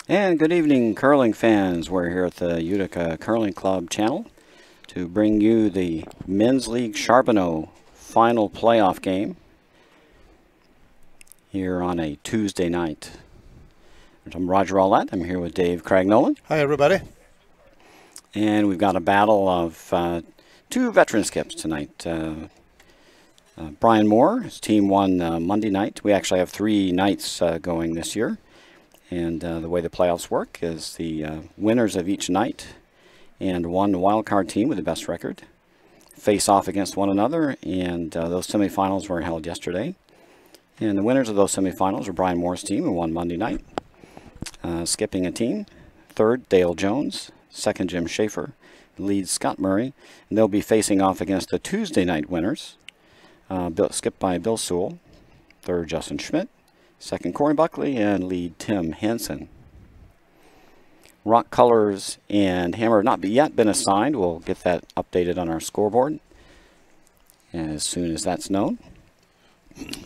And good evening, curling fans. We're here at the Utica Curling Club channel to bring you the Men's League Charbonneau final playoff game here on a Tuesday night. I'm Roger Roulette. I'm here with Dave Craig-Nolan. Hi, everybody. And we've got a battle of two veteran skips tonight. Brian Moore, his team won Monday night. We actually have 3 nights going this year. And the way the playoffs work is the winners of each night and one wildcard team with the best record face off against one another. And those semifinals were held yesterday. And the winners of those semifinals were Brian Moore's team, who won Monday night. Skipping a team, third, Dale Jones. Second, Jim Schaefer. Leads Scott Murray. And they'll be facing off against the Tuesday night winners, skipped by Bill Sewell. Third, Justin Schmidt. Second, Corey Buckley, and lead Tim Hansen. Rock colors and hammer have not yet been assigned. We'll get that updated on our scoreboard as soon as that's known.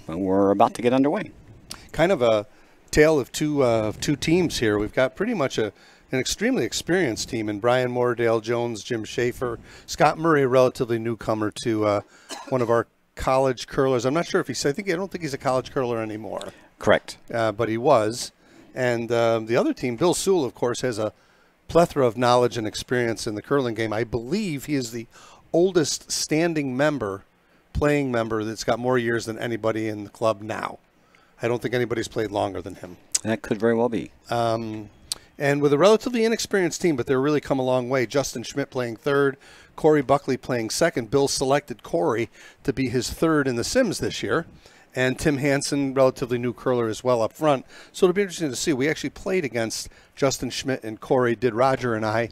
But we're about to get underway. Kind of a tale of two teams here. We've got pretty much an extremely experienced team in Brian Moore, Dale Jones, Jim Schaefer. Scott Murray, a relatively newcomer to one of our college curlers. I'm not sure if I don't think he's a college curler anymore. Correct. But he was. And the other team, Bill Sewell, of course, has a plethora of knowledge and experience in the curling game. I believe he is the oldest standing playing member that's got more years than anybody in the club now. I don't think anybody's played longer than him. That could very well be. And with a relatively inexperienced team, but they've really come a long way. Justin Schmidt playing third, Corey Buckley playing second. Bill selected Corey to be his third in the Sims this year. And Tim Hansen, relatively new curler as well up front. So it'll be interesting to see. We actually played against Justin Schmidt and Corey, did Roger and I,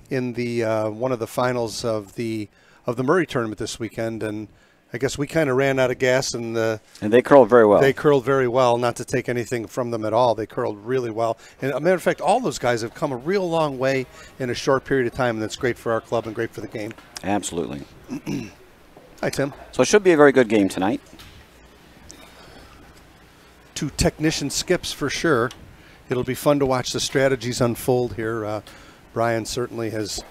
in the one of the finals of the Murray tournament this weekend. And I guess we kind of ran out of gas, and they curled very well. They curled very well, not to take anything from them at all. They curled really well. And a matter of fact, all those guys have come a real long way in a short period of time, and that's great for our club and great for the game. Absolutely. Hi, Tim. So it should be a very good game tonight. 2 technician skips for sure. It'll be fun to watch the strategies unfold here. Brian certainly has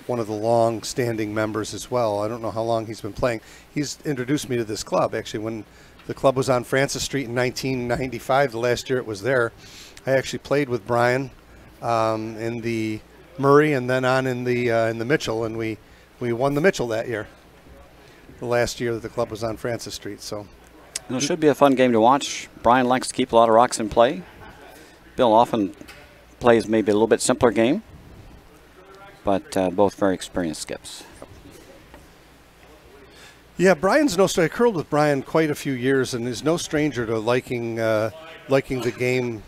one of the long-standing members as well. I don't know how long he's been playing. He's introduced me to this club, actually, when the club was on Francis Street in 1995, the last year it was there. I actually played with Brian in the Murray and then on in the Mitchell, and we won the Mitchell that year, the last year that the club was on Francis Street. So it should be a fun game to watch. Brian likes to keep a lot of rocks in play. Bill often plays maybe a little bit simpler game, but both very experienced skips. Yeah, Brian's no stranger. I curled with Brian quite a few years and is no stranger to liking the game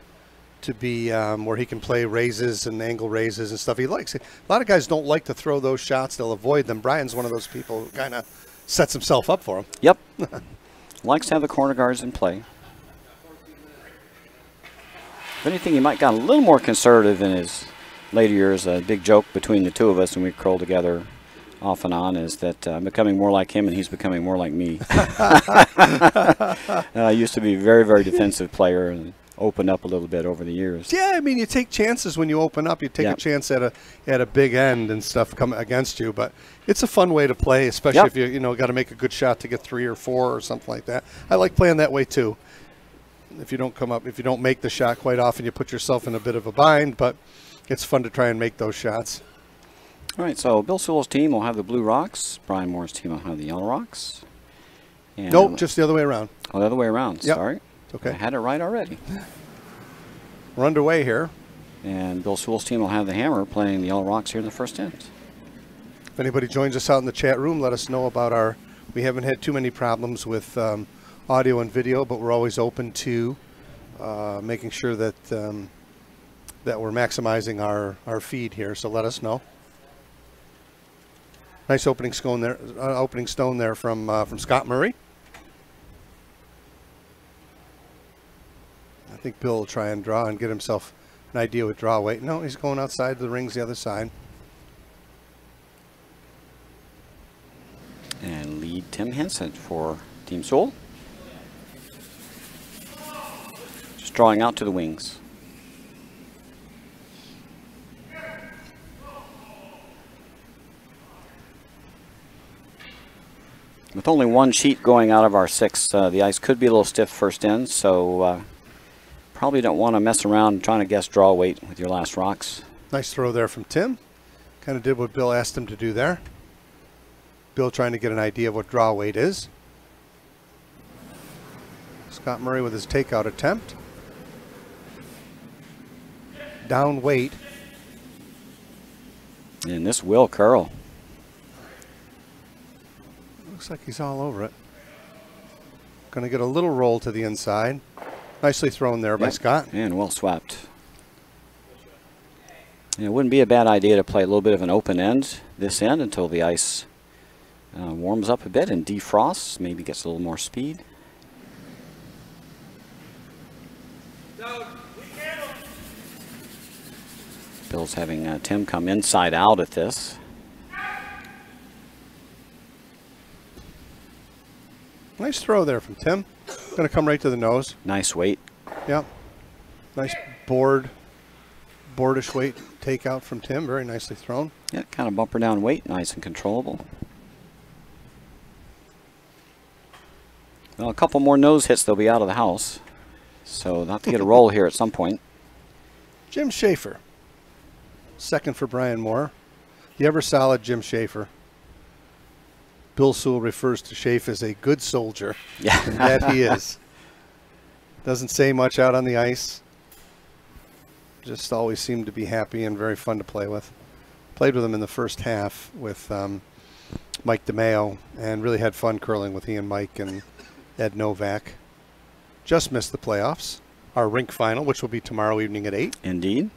to be where he can play raises and angle raises and stuff. He likes it. A lot of guys don't like to throw those shots. They'll avoid them. Brian's one of those people who kind of sets himself up for them. Yep. Likes to have the corner guards in play. If anything, he might got a little more conservative in his later years. A big joke between the two of us when we curl together off and on is that I'm becoming more like him and he's becoming more like me. I used to be a very, very defensive player and opened up a little bit over the years. Yeah, I mean, you take chances when you open up. You take a chance at a big end and stuff come against you, but it's a fun way to play, especially if you got to make a good shot to get 3 or 4 or something like that. I like playing that way too. If you don't make the shot quite often, you put yourself in a bit of a bind, but it's fun to try and make those shots. All right, so Bill Sewell's team will have the blue rocks. Brian Moore's team will have the yellow rocks. And nope, just the other way around. Oh, the other way around. Yep. Sorry. Okay. I had it right already. We're underway here. And Bill Sewell's team will have the hammer playing the yellow rocks here in the first end. If anybody joins us out in the chat room, let us know about we haven't had too many problems with audio and video, but we're always open to making sure that that we're maximizing our feed here. So let us know. Nice opening stone there from Scott Murray. I think Bill will try and draw and get himself an idea with draw weight. No, he's going outside the rings the other side. And lead Tim Hansen for Team Sewell. Just drawing out to the wings. With only one sheet going out of our 6, the ice could be a little stiff first in, so probably don't want to mess around trying to guess draw weight with your last rocks. Nice throw there from Tim. Kind of did what Bill asked him to do there. Bill trying to get an idea of what draw weight is. Scott Murray with his takeout attempt. Down weight. And this will curl. Looks like he's all over it. Going to get a little roll to the inside. Nicely thrown there by Scott. And well swept. And it wouldn't be a bad idea to play a little bit of an open end this end until the ice warms up a bit and defrosts, maybe gets a little more speed. Bill's having Tim come inside out at this. Nice throw there from Tim. Going to come right to the nose. Nice weight. Yep. Nice boardish weight takeout from Tim. Very nicely thrown. Yeah, kind of bumper down weight, nice and controllable. Well, a couple more nose hits, they'll be out of the house. So they'll have to get a roll here at some point. Jim Schaefer. Second for Brian Moore. The ever solid Jim Schaefer. Bill Sewell refers to Schaefer as a good soldier. Yeah. And that he is. Doesn't say much out on the ice. Just always seemed to be happy and very fun to play with. Played with him in the first half with Mike DeMeo and really had fun curling with he and Mike and Ed Novak. Just missed the playoffs. Our rink final, which will be tomorrow evening at 8. Indeed.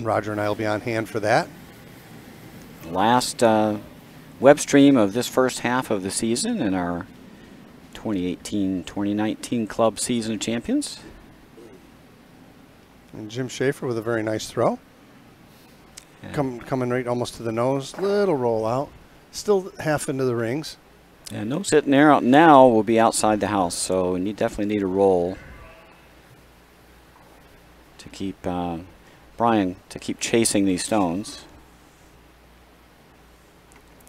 Roger and I will be on hand for that. Last web stream of this first half of the season in our 2018-2019 club season of champions. And Jim Schaefer with a very nice throw. Coming right almost to the nose. Little roll out. Still half into the rings. And nose hit there now will be outside the house, so we definitely need a roll to keep Brian to keep chasing these stones.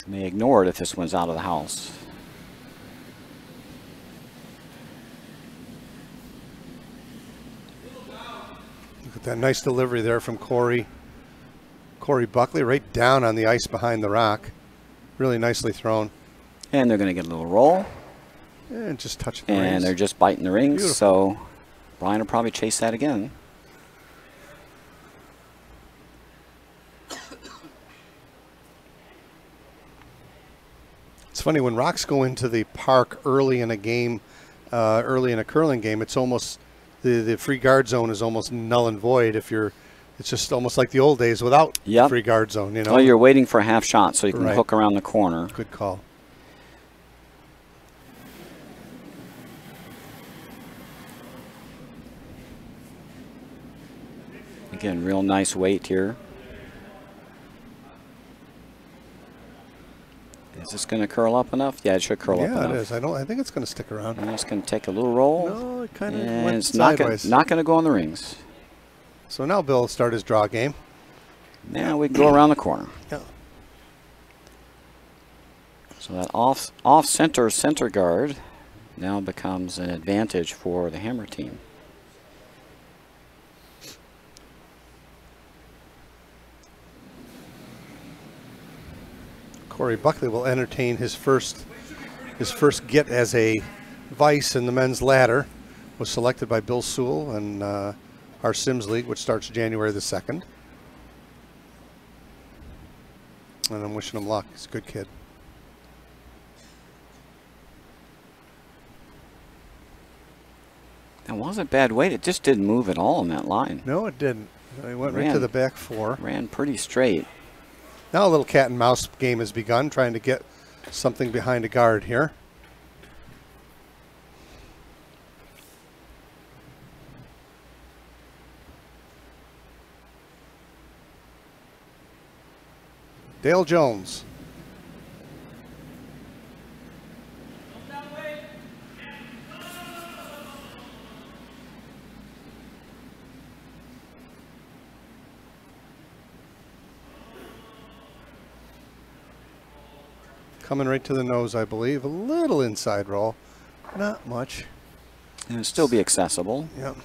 May ignore it if this one's out of the house. Look at that nice delivery there from Corey Buckley, right down on the ice behind the rock. Really nicely thrown. And they're going to get a little roll. And just touching the rings. And they're just biting the rings, beautiful. So Brian will probably chase that again. It's funny, when rocks go into the park early in a game, early in a curling game, it's almost, the free guard zone is almost null and void if you're, it's just almost like the old days without free guard zone, you know? Well, you're waiting for a half shot so you can hook around the corner. Good call. Again, real nice weight here. Is this going to curl up enough? Yeah, it should curl up enough. Yeah, it is. I think it's going to stick around. And it's going to take a little roll. No, it kind of and went it's sideways. not going to go on the rings. So now Bill will start his draw game. Now we can go around the corner. Yeah. So that off center guard now becomes an advantage for the Hammer team. Corey Buckley will entertain his first get as a vice in the men's ladder. Was selected by Bill Sewell and our Sims League, which starts January the 2nd. And I'm wishing him luck. He's a good kid. That wasn't bad weight. It just didn't move at all on that line. No, it didn't. He went right to the back 4. Ran pretty straight. Now a little cat and mouse game has begun, trying to get something behind a guard here. Dale Jones. Coming right to the nose, I believe. A little inside roll. Not much. And it'll still be accessible. Yep.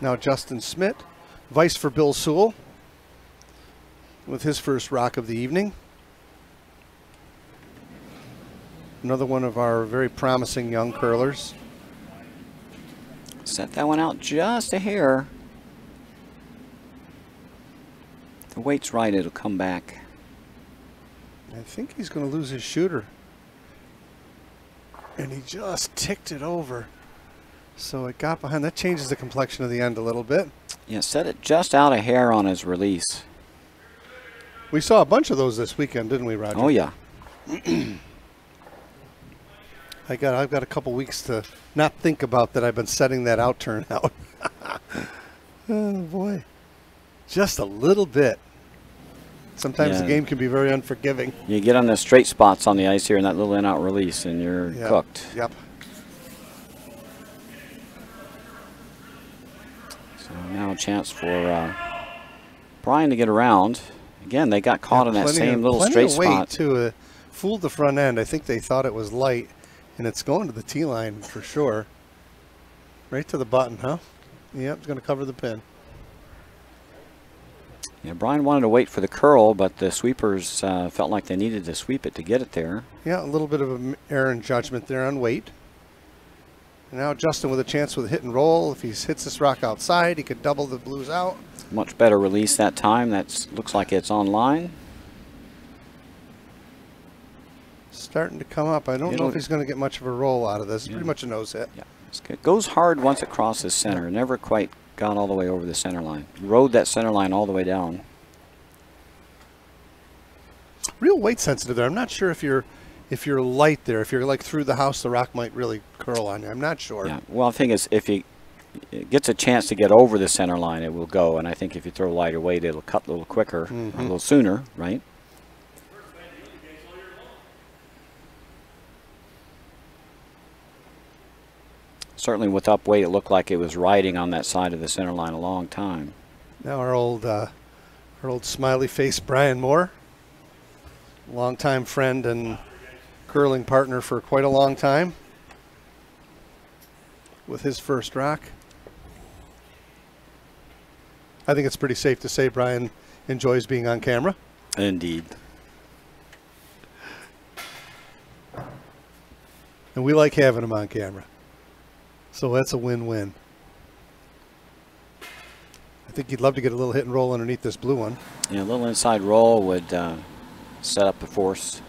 Now Justin Smith, vice for Bill Sewell, with his first rock of the evening. Another one of our very promising young curlers. Set that one out just a hair. If the weight's right, it'll come back. I think he's going to lose his shooter. And he just ticked it over. So it got behind. That changes the complexion of the end a little bit. Yeah, set it just out a hair on his release. We saw a bunch of those this weekend, didn't we, Roger? Oh, yeah. I've got a couple weeks to not think about that. I've been setting that out turn out. Oh, boy. Just a little bit. Sometimes the game can be very unforgiving. You get on the straight spots on the ice here in that little in-out release, and you're cooked. Yep. So now a chance for Brian to get around. Again, they got caught in that same little straight spot. Plenty of weight, too. Fooled the front end. I think they thought it was light, and it's going to the tee line for sure. Right to the button, huh? Yep, it's going to cover the pin. Yeah, Brian wanted to wait for the curl, but the sweepers felt like they needed to sweep it to get it there. Yeah, a little bit of an error in judgment there on weight. And now Justin with a chance with a hit and roll. If he hits this rock outside, he could double the blues out. Much better release that time. That looks like it's on line. Starting to come up. I don't know if he's going to get much of a roll out of this. It's pretty much a nose hit. Yeah, it goes hard once it crosses center. Never quite got all the way over the center line. Rode that center line all the way down. Real weight sensitive there. I'm not sure if you're light there. If you're like through the house, the rock might really curl on you. I'm not sure. Yeah. Well, the thing is, if he gets a chance to get over the center line, it will go. And I think if you throw lighter weight, it'll cut a little quicker, a little sooner, right? Certainly with up weight, it looked like it was riding on that side of the center line a long time. Now our old smiley face Brian Moore, longtime friend and curling partner for quite a long time, with his first rock. I think it's pretty safe to say Brian enjoys being on camera. Indeed. And we like having him on camera. So that's a win-win. I think he'd love to get a little hit and roll underneath this blue one. Yeah, a little inside roll would set up the force.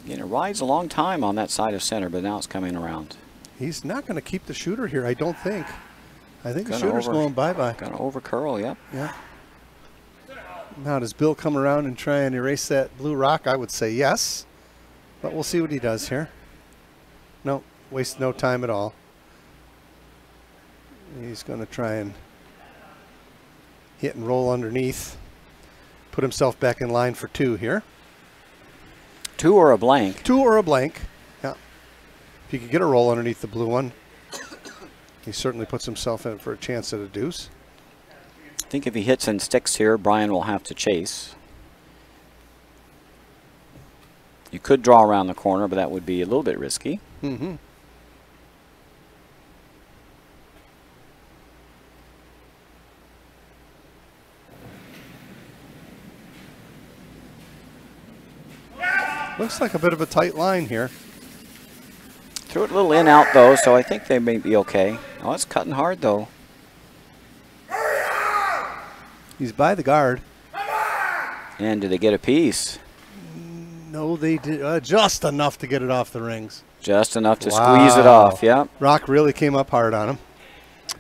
Again, it rides a long time on that side of center, but now it's coming around. He's not going to keep the shooter here, I don't think. I think the shooter's going bye-bye. Going to over curl, yep. Yeah. Now, does Bill come around and try and erase that blue rock? I would say yes. But we'll see what he does here. No, waste no time at all. He's going to try and hit and roll underneath. Put himself back in line for two here. Two or a blank. Two or a blank. Yeah. If he could get a roll underneath the blue one, he certainly puts himself in for a chance at a deuce. I think if he hits and sticks here, Brian will have to chase. You could draw around the corner, but that would be a little bit risky. Mm-hmm. Looks like a bit of a tight line here. Threw it a little in out though, so I think they may be okay. Oh, it's cutting hard though. He's by the guard. And did they get a piece? No, they did just enough to get it off the rings. Just enough to squeeze it off, yep. Rock really came up hard on him.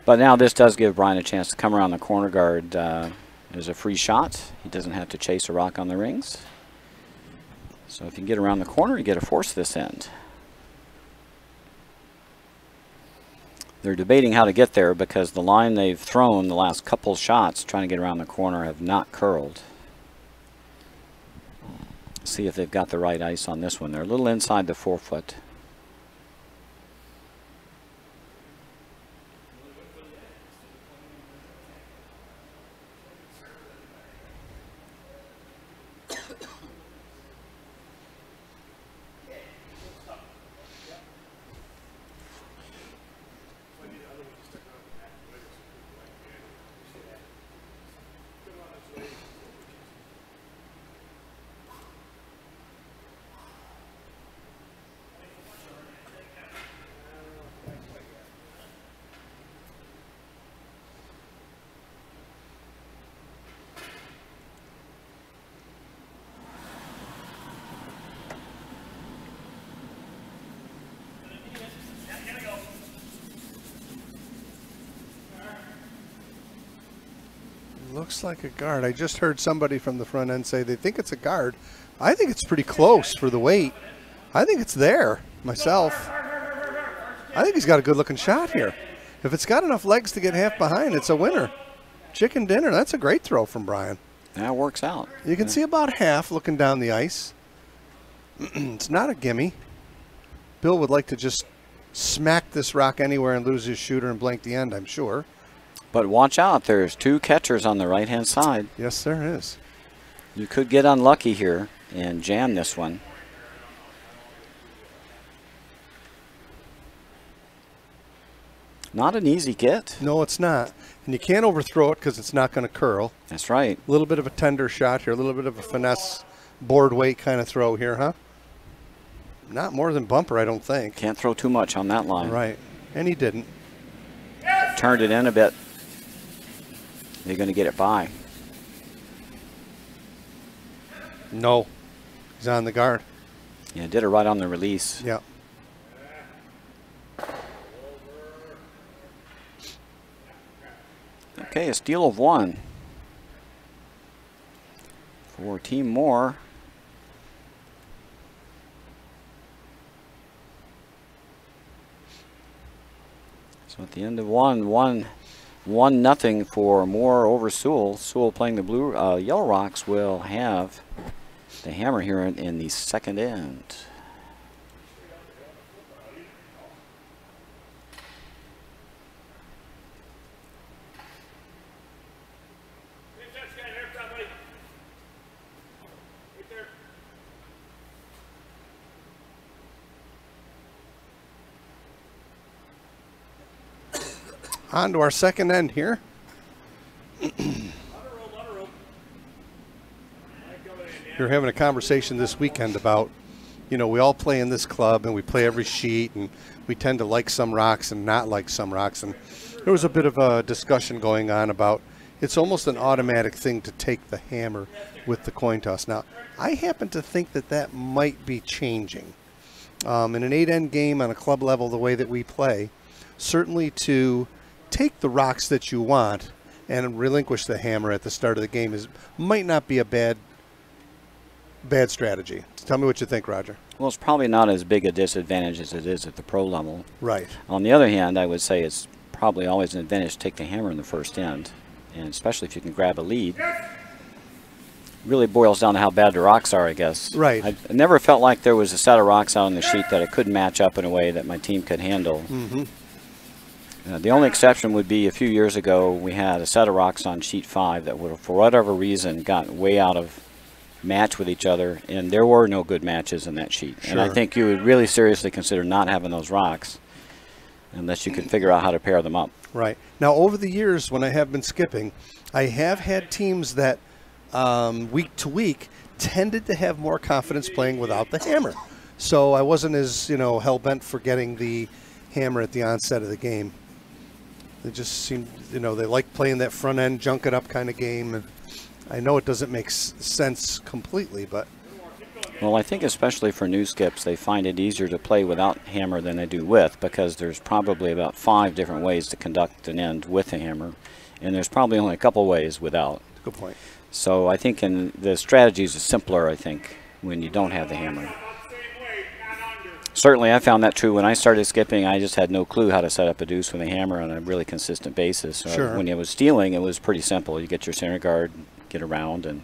But now this does give Brian a chance to come around the corner guard. There's a free shot. He doesn't have to chase a rock on the rings. So if you can get around the corner, you get a force this end. They're debating how to get there because the line they've thrown the last couple shots trying to get around the corner have not curled. See if they've got the right ice on this one. They're a little inside the 4 foot. Looks like a guard. I just heard somebody from the front end say they think it's a guard. I think it's pretty close for the weight. I think it's there myself. I think he's got a good looking shot here. If it's got enough legs to get half behind, it's a winner. Chicken dinner. That's a great throw from Brian. That works out. You can see about half looking down the ice. It's not a gimme. Bill would like to just smack this rock anywhere and lose his shooter and blank the end, I'm sure. But watch out. There's 2 catchers on the right-hand side. Yes, there is. You could get unlucky here and jam this one. Not an easy get. No, it's not. And you can't overthrow it because it's not going to curl. That's right. A little bit of a tender shot here, a little bit of a finesse board weight kind of throw here, huh? Not more than bumper, I don't think. Can't throw too much on that line. Right. And he didn't. Turned it in a bit. They're going to get it by. No. He's on the guard. Yeah, did it right on the release. Yeah. Okay, a steal of 1. For Team Moore. So at the end of 1-1, 1-0 for Moore over Sewell. Sewell playing the blue. Yellow Rocks will have the hammer here in the second end. On to our second end here. You're having a conversation this weekend about, you know, we all play in this club and we play every sheet and we tend to like some rocks and not like some rocks. And there was a bit of a discussion going on about it's almost an automatic thing to take the hammer with the coin toss. Now, I happen to think that that might be changing. In an 8-end game on a club level, the way that we play, certainly to take the rocks that you want and relinquish the hammer at the start of the game might not be a bad strategy. Tell me what you think, Roger. Well, it's probably not as big a disadvantage as it is at the pro level. Right. On the other hand, I would say it's probably always an advantage to take the hammer in the first end, and especially if you can grab a lead. Really boils down to how bad the rocks are, I guess. Right. I never felt like there was a set of rocks out on the sheet that I couldn't match up in a way that my team could handle. Mm-hmm. The only exception would be a few years ago we had a set of rocks on sheet 5 that would, for whatever reason, got way out of match with each other, and there were no good matches in that sheet. Sure. And I think you would really seriously consider not having those rocks unless you could figure out how to pair them up. Right. Now, over the years when I have been skipping, I have had teams that week to week tended to have more confidence playing without the hammer. So I wasn't as, hell-bent for getting the hammer at the onset of the game. They just seem, they like playing that front end, junk it up kind of game. And I know it doesn't make sense completely, but. Well, I think especially for new skips, they find it easier to play without hammer than they do with, because there's probably about 5 different ways to conduct an end with a hammer, and there's probably only a couple ways without. Good point. So I think the strategies are simpler, I think, when you don't have the hammer. Certainly, I found that true when I started skipping. I just had no clue how to set up a deuce with a hammer on a really consistent basis. Sure. When I was stealing, it was pretty simple. You get your center guard, get around, and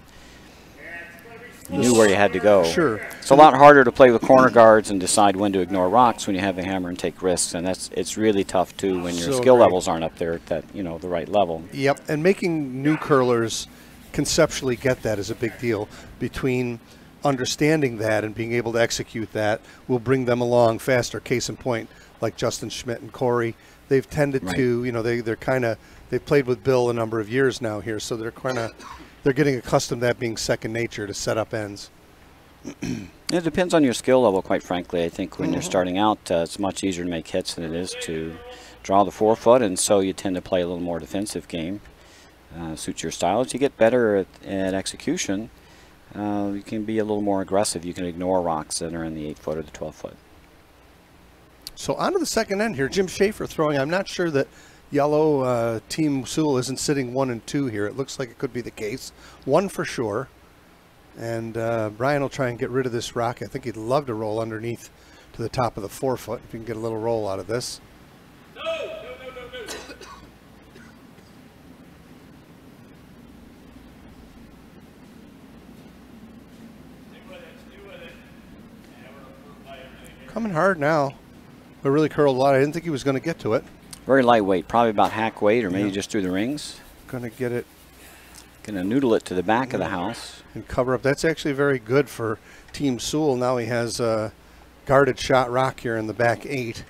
you knew where you had to go. Sure. It's a lot harder to play with corner guards and decide when to ignore rocks when you have the hammer and take risks, and it's really tough too when your skill levels aren't up there at that the right level. Yep, and making new curlers conceptually get that is a big deal. Between understanding that and being able to execute that will bring them along faster. Case in point, like Justin Schmidt and Corey, they've tended to, they've played with Bill a number of years now here, so they're getting accustomed to that being second nature to set up ends. It depends on your skill level, quite frankly. I think when you're starting out, it's much easier to make hits than it is to draw the forefoot, and so you tend to play a little more defensive game. Suits your style. As you get better at execution, you can be a little more aggressive. You can ignore rocks that are in the 8-foot or the 12-foot. So on to the second end here. Jim Schaefer throwing. I'm not sure that yellow Team Sewell isn't sitting 1 and 2 here. It looks like it could be the case. 1 for sure. And Brian will try and get rid of this rock. I think he'd love to roll underneath to the top of the 4-foot if he can get a little roll out of this. No. Coming hard now. But really curled a lot. I didn't think he was going to get to it. Very lightweight, probably about hack weight or maybe just through the rings. Going to get it. Going to noodle it to the back of the house. And cover up. That's actually very good for Team Sewell. Now he has a guarded shot rock here in the back 8.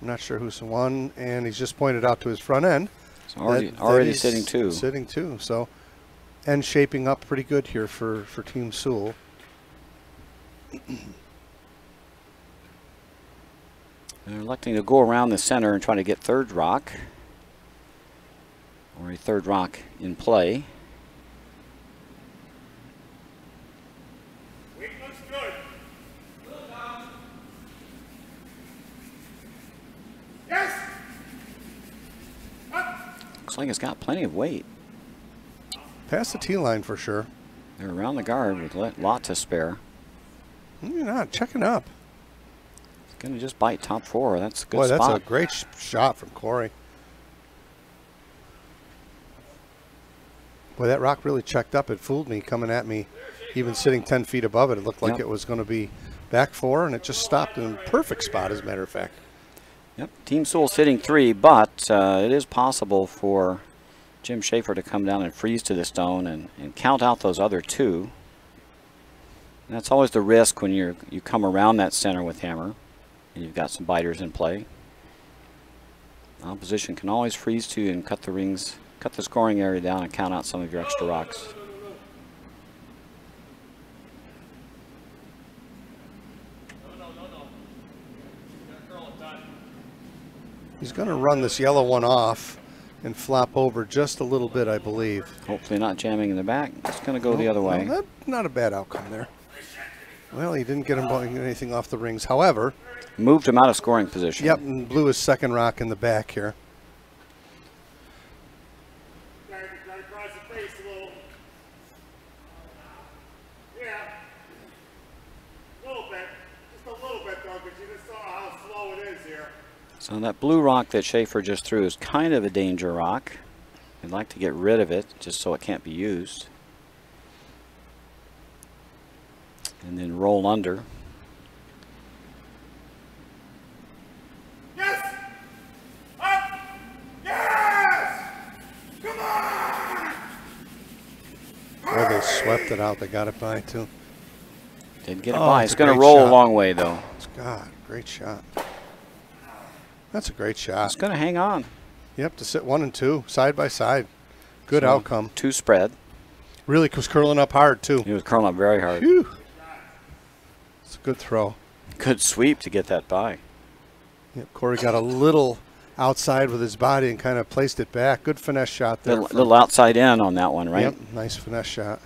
I'm not sure who's won, and he's just pointed out to his front end. It's already sitting 2. Sitting 2, so, and shaping up pretty good here for Team Sewell. They're electing to go around the center and try to get 3rd rock, or a 3rd rock in play. Looks good. Yes. Looks like it's got plenty of weight. Past the tee line for sure. They're around the guard with a lot to spare. You're not checking up. Going to just bite top 4. That's a good Boy, spot. that's a great shot from Corey. Boy, that rock really checked up. It fooled me coming at me. Even sitting 10 feet above it, it looked like it was going to be back 4, and it just stopped in a perfect spot, as a matter of fact. Yep, Team Sewell sitting 3, but it is possible for Jim Schaefer to come down and freeze to the stone and count out those other 2. And that's always the risk when you come around that center with hammer. And you've got some biters in play. Opposition can always freeze to you and cut the rings, cut the scoring area down and count out some of your extra rocks. He's going to run this yellow one off and flop over just a little bit, I believe. Hopefully not jamming in the back. It's going to go the other way. No, not a bad outcome there. Well, he didn't get him anything off the rings. However, moved him out of scoring position. Yep, and blew his 2nd rock in the back here. Gotta cross the face a little. Yeah. A little bit. Just a little bit, though, because you just saw how slow it is here. So that blue rock that Schaefer just threw is kind of a danger rock. I'd like to get rid of it just so it can't be used. And then roll under. Yes! Up! Yes! Come on! Boy, they swept it out. They got it by, too. Didn't get it by. It's a going to great roll shot. a long way, though. God, great shot. That's a great shot. It's going to hang on. Yep, to sit 1 and 2, side by side. Good So, outcome. 2 spread. Really was curling up hard, too. He was curling up very hard. Phew. It's a good throw. Good sweep to get that by. Yep, Corey got a little outside with his body and kind of placed it back. Good finesse shot there. Little outside in on that one, right? Yep, nice finesse shot.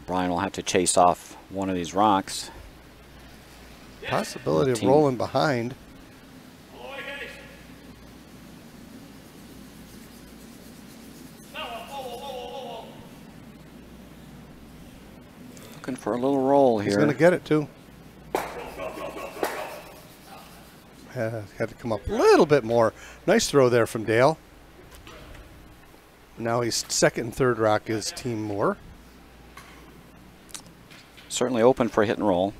Brian will have to chase off one of these rocks. Possibility of rolling behind. Looking for a little roll here. He's going to get it, too. Had to come up a little bit more. Nice throw there from Dale. Now he's 2nd and 3rd rock is Team Moore. Certainly open for a hit and roll.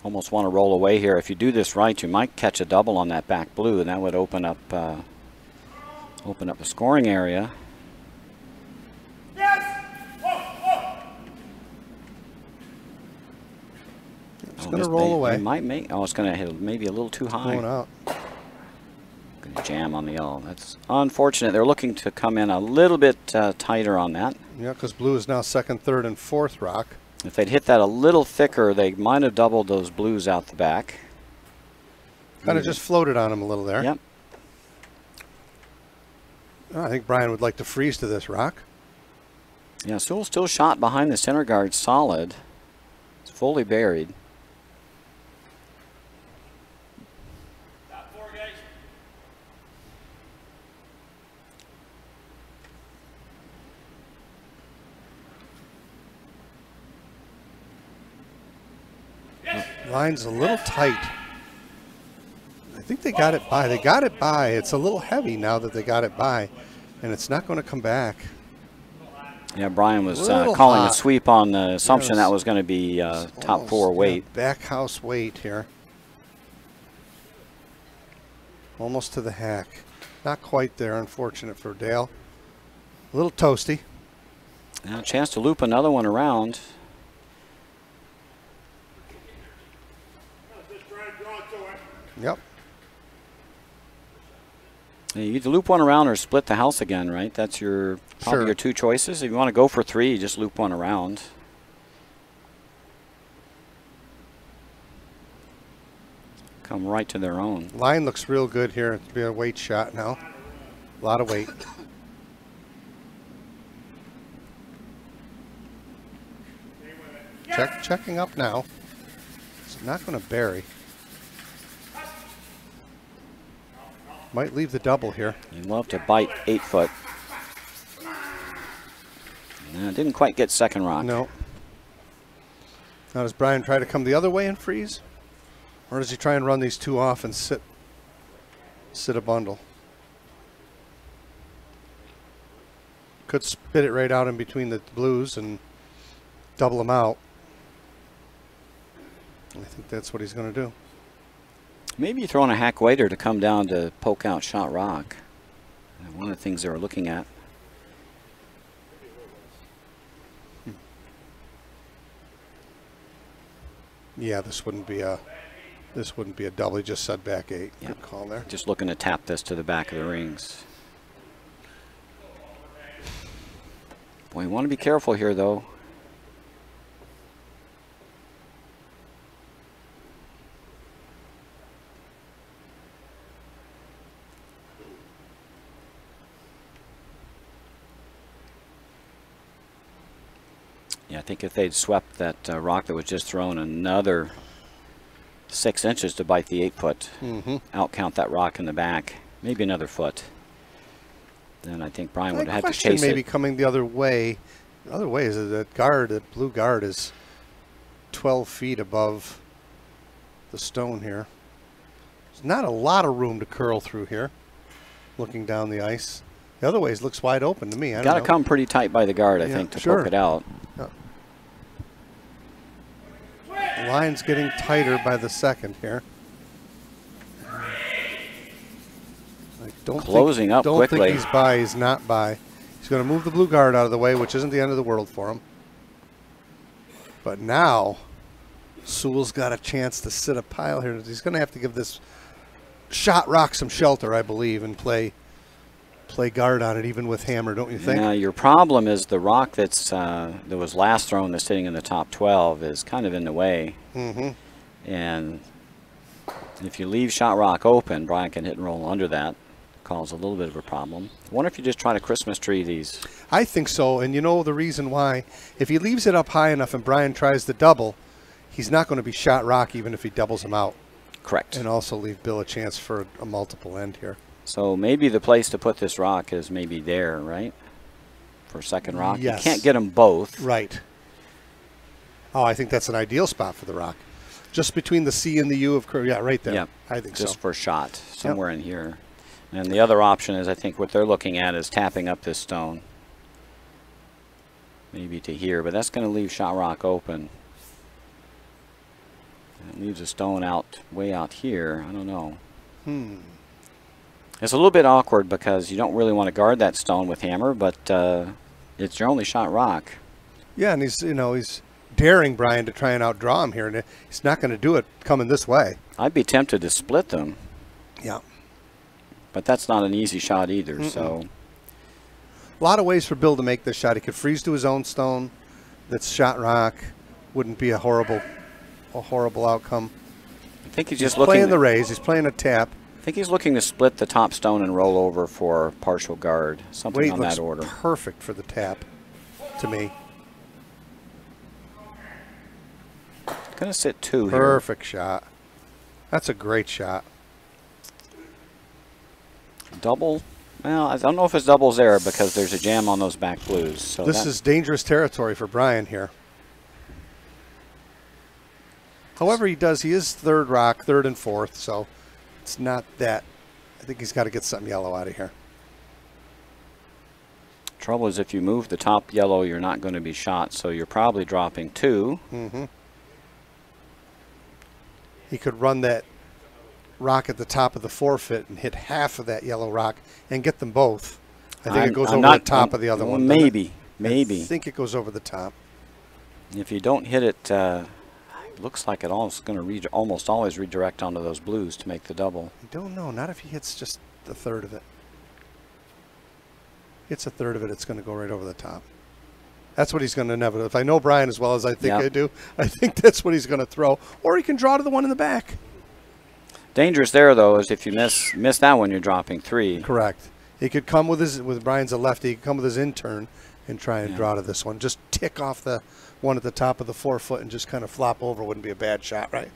Almost want to roll away here. If you do this right, you might catch a double on that back blue, and that would open up a scoring area. Yes! It's going to roll away. They might make. Oh, it's going to hit maybe a little too high. Going out. Going to jam on the yellow. That's unfortunate. They're looking to come in a little bit tighter on that. Yeah, because blue is now 2nd, 3rd, and 4th rock. If they'd hit that a little thicker, they might have doubled those blues out the back. Kind of just floated on him a little there. Yep. I think Brian would like to freeze to this rock. Yeah, Sewell's still shot behind the center guard solid. It's fully buried. Top 4, guys. Line's a little tight. I think they got it by. They got it by. It's a little heavy now that they got it by, and it's not going to come back. Yeah, Brian was Little calling hot. a sweep on the assumption Yes. that was going to be top 4 weight. Yeah, back house weight here. Almost to the hack. Not quite there, unfortunate for Dale. A little toasty. Now a chance to loop another one around. Just try and draw to it. Yep. You either loop one around or split the house again, right? That's your probably Sure. your 2 choices. If you want to go for 3, you just loop one around. Come right to their own. Line looks real good here. It'll be a weight shot now. A lot of weight. Checking up now. It's not going to bury. Might leave the double here. You'd love to bite 8 foot. No, didn't quite get second rock. No. Now does Brian try to come the other way and freeze? Or does he try and run these 2 off and sit a bundle? Could spit it right out in between the blues and double them out. I think that's what he's going to do. Maybe throwing a hack waiter to come down to poke out shot rock. One of the things they were looking at. Yeah, this wouldn't be a double. He just said back 8. Yeah. Good call there. Just looking to tap this to the back of the rings. Boy, you want to be careful here, though. Yeah, I think if they'd swept that rock that was just thrown another 6 inches to bite the 8 foot, outcount that rock in the back, maybe another foot, then I think Brian would have to chase maybe it. coming the other way. The other way is that guard, that blue guard is 12 feet above the stone here. There's not a lot of room to curl through here, looking down the ice. The other ways looks wide open to me. I Got don't to know. come pretty tight by the guard, I Yeah, think, to sure. poke it out. The line's getting tighter by the second here. I don't Closing think, up don't quickly. think he's by. He's not by. He's going to move the blue guard out of the way, which isn't the end of the world for him. But now, Sewell's got a chance to sit a pile here. He's going to have to give this shot rock some shelter, I believe, and play guard on it, even with hammer, don't you think? Yeah, your problem is the rock that was last thrown that's sitting in the top 12 is kind of in the way. And if you leave shot rock open, Brian can hit and roll under that. Cause a little bit of a problem. I wonder if you just try to Christmas tree these. I think so, and you know the reason why. If he leaves it up high enough and Brian tries to double, he's not going to be shot rock even if he doubles him out. Correct. And also leave Bill a chance for a multiple end here. So maybe the place to put this rock is maybe there, right? For second rock. Yes. You can't get them both. Right. Oh, I think that's an ideal spot for the rock. Just between the C and the U of curve. Yeah, right there. Yeah. I think Just so. for shot, somewhere in here. And the other option is, I think what they're looking at is tapping up this stone. Maybe to here, but that's going to leave shot rock open. It leaves a stone out, way out here. I don't know. It's a little bit awkward because you don't really want to guard that stone with hammer, but it's your only shot rock. Yeah, and he's daring Brian to try and outdraw him here, and he's not going to do it coming this way. I'd be tempted to split them. Yeah. But that's not an easy shot either, so. A lot of ways for Bill to make this shot. He could freeze to his own stone. That's shot rock. Wouldn't be a horrible outcome. I think he's just Playing looking. the raise. He's playing a tap. I think he's looking to split the top stone and roll over for partial guard, something Weight on looks that order. perfect for the tap, to me. Gonna sit 2 here. Perfect shot. That's a great shot. Double. Well, I don't know if his double's there because there's a jam on those back blues. So this is dangerous territory for Brian here. However, he is third rock, third and fourth, so it's not that. I think he's got to get something yellow out of here. Trouble is if you move the top yellow, you're not going to be shot, so you're probably dropping 2. Mm-hmm. He could run that rock at the top of the forfeit and hit half of that yellow rock and get them both. I think it goes over the top of the other one. Maybe. I think it goes over the top. If you don't hit it, looks like it's going to almost always redirect onto those blues to make the double. I don't know. Not if he hits just the third of it. Hits a third of it, it's going to go right over the top. That's what he's going to never. If I know Brian as well as I think I do, I think that's what he's going to throw. Or he can draw to the one in the back. Dangerous there, though, is if you miss that one, you're dropping 3. Correct. He could come with Brian's a lefty. He could come with his in-turn and try and draw to this one. Just tick off the one at the top of the forefoot and just kind of flop over. Wouldn't be a bad shot, right?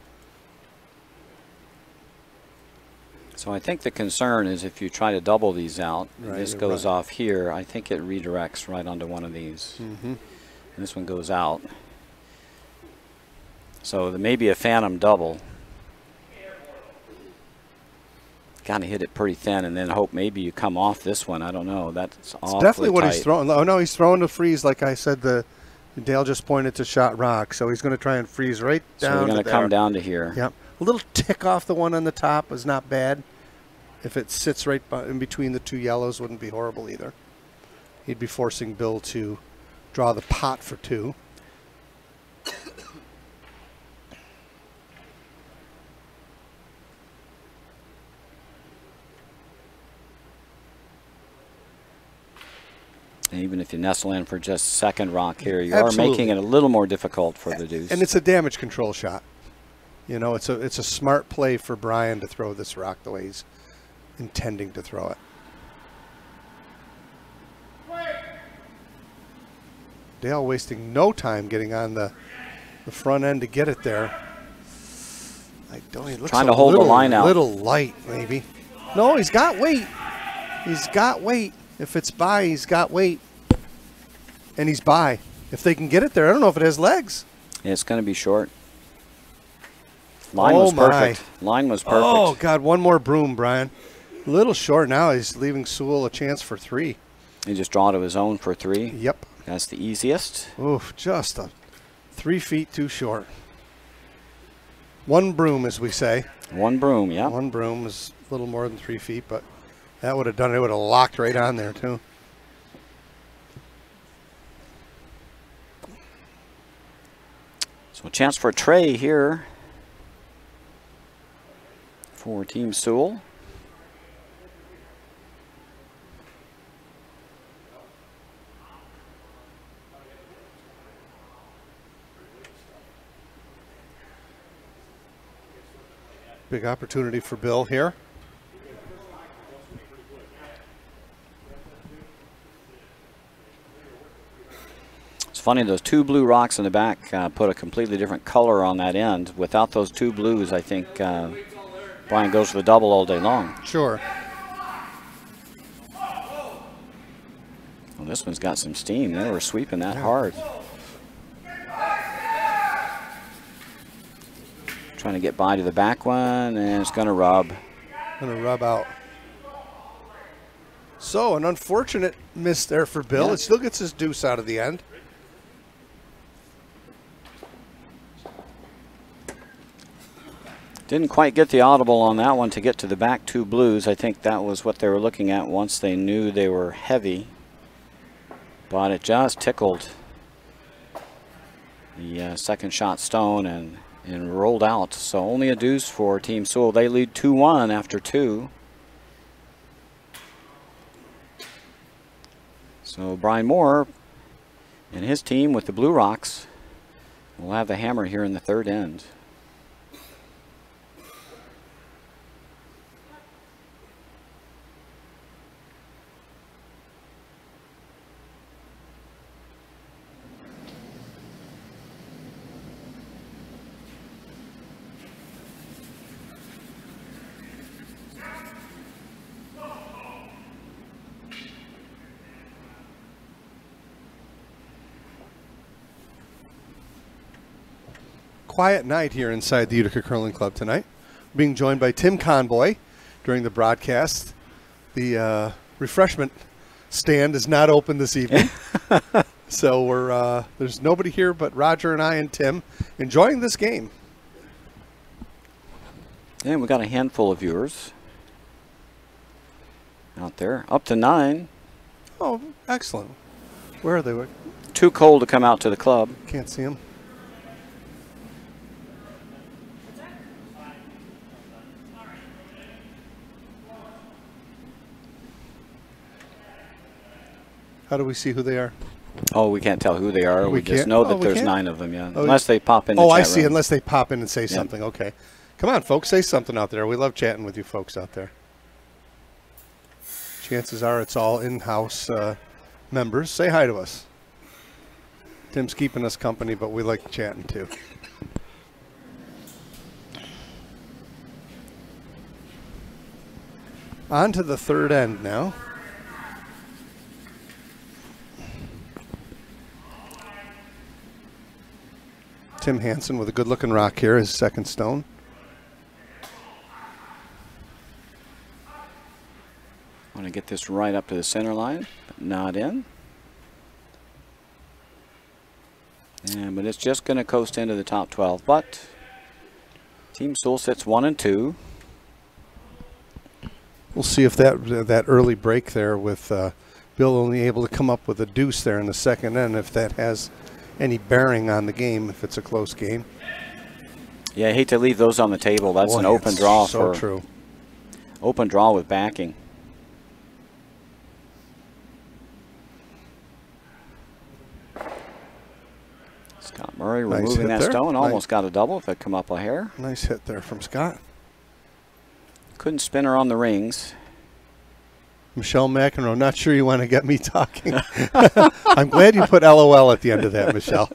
So I think the concern is if you try to double these out, Right, this you're goes right. off here, I think it redirects right onto one of these. Mm-hmm. And this one goes out. So there may be a phantom double. Got to hit it pretty thin and then hope maybe you come off this one. I don't know. That's awfully Definitely what tight. he's throwing. Oh, no, he's throwing to freeze. Like I said, Dale just pointed to shot rock. So he's going to try and freeze right down So we're going to to come down to here. Yep. A little tick off the one on the top is not bad. If it sits right in between the two yellows, wouldn't be horrible either. He'd be forcing Bill to draw the pot for 2. And even if you nestle in for just second rock here, you Absolutely. are making it a little more difficult for the deuce. And it's a damage control shot. You know, it's a smart play for Brian to throw this rock the way he's intending to throw it. Dale wasting no time getting on the front end to get it there. I don't. He looks Trying to hold the line out. A little light, maybe. No, he's got weight. He's got weight. If it's by, he's got weight. And he's by. If they can get it there, I don't know if it has legs. It's going to be short. Line was perfect. Line was perfect. Oh, God, one more broom, Brian. A little short now. He's leaving Sewell a chance for 3. He just draw to his own for 3. Yep. That's the easiest. Oof, just 3 feet too short. One broom, as we say. One broom, yeah. One broom is a little more than 3 feet, but that would have done it. It would have locked right on there, too. So a chance for a tray here for Team Sewell. Big opportunity for Bill here. It's funny, those 2 blue rocks in the back put a completely different color on that end. Without those 2 blues, I think Brian goes for the double all day long. Sure. Well, this one's got some steam. They were sweeping that hard. Trying to get by to the back one, and it's going to rub. Going to rub out. So, an unfortunate miss there for Bill. Yeah. It still gets his deuce out of the end. Didn't quite get the audible on that one to get to the back 2 blues. I think that was what they were looking at once they knew they were heavy. But it just tickled the second shot stone and rolled out. So only a deuce for Team Sewell. They lead 2-1 after 2. So Brian Moore and his team with the Blue Rocks will have the hammer here in the third end. quiet night here inside the Utica Curling Club tonight. Being joined by Tim Conboy during the broadcast. The refreshment stand is not open this evening. So there's nobody here but Roger and I and Tim enjoying this game. And we got a handful of viewers out there, up to 9. Oh, excellent. Where are they? Too cold to come out to the club. Can't see them. How do we see who they are? Oh, we can't tell who they are. We just can't? know Oh, that we there's can't? 9 of them, yeah. Oh, Unless they pop in the Oh, chat I see. room. Unless they pop in and say something. Okay. Come on, folks. Say something out there. We love chatting with you folks out there. Chances are it's all in-house members. Say hi to us. Tim's keeping us company, but we like chatting too. On to the third end now. Tim Hansen with a good-looking rock here, his second stone. Want to get this right up to the center line, but not in. But it's just going to coast into the top 12. But Team Sewell sits 1 and 2. We'll see if that early break there with Bill only able to come up with a deuce there in the second end, if that has any bearing on the game, if it's a close game. Yeah, I hate to leave those on the table. That's an open draw so for true. Open draw with backing. Scott Murray Nice removing hit that there. stone. Almost got a double if it come up a hair. Nice hit there from Scott. Couldn't spin her on the rings. Michelle McEnroe, not sure you want to get me talking. I'm glad you put LOL at the end of that, Michelle.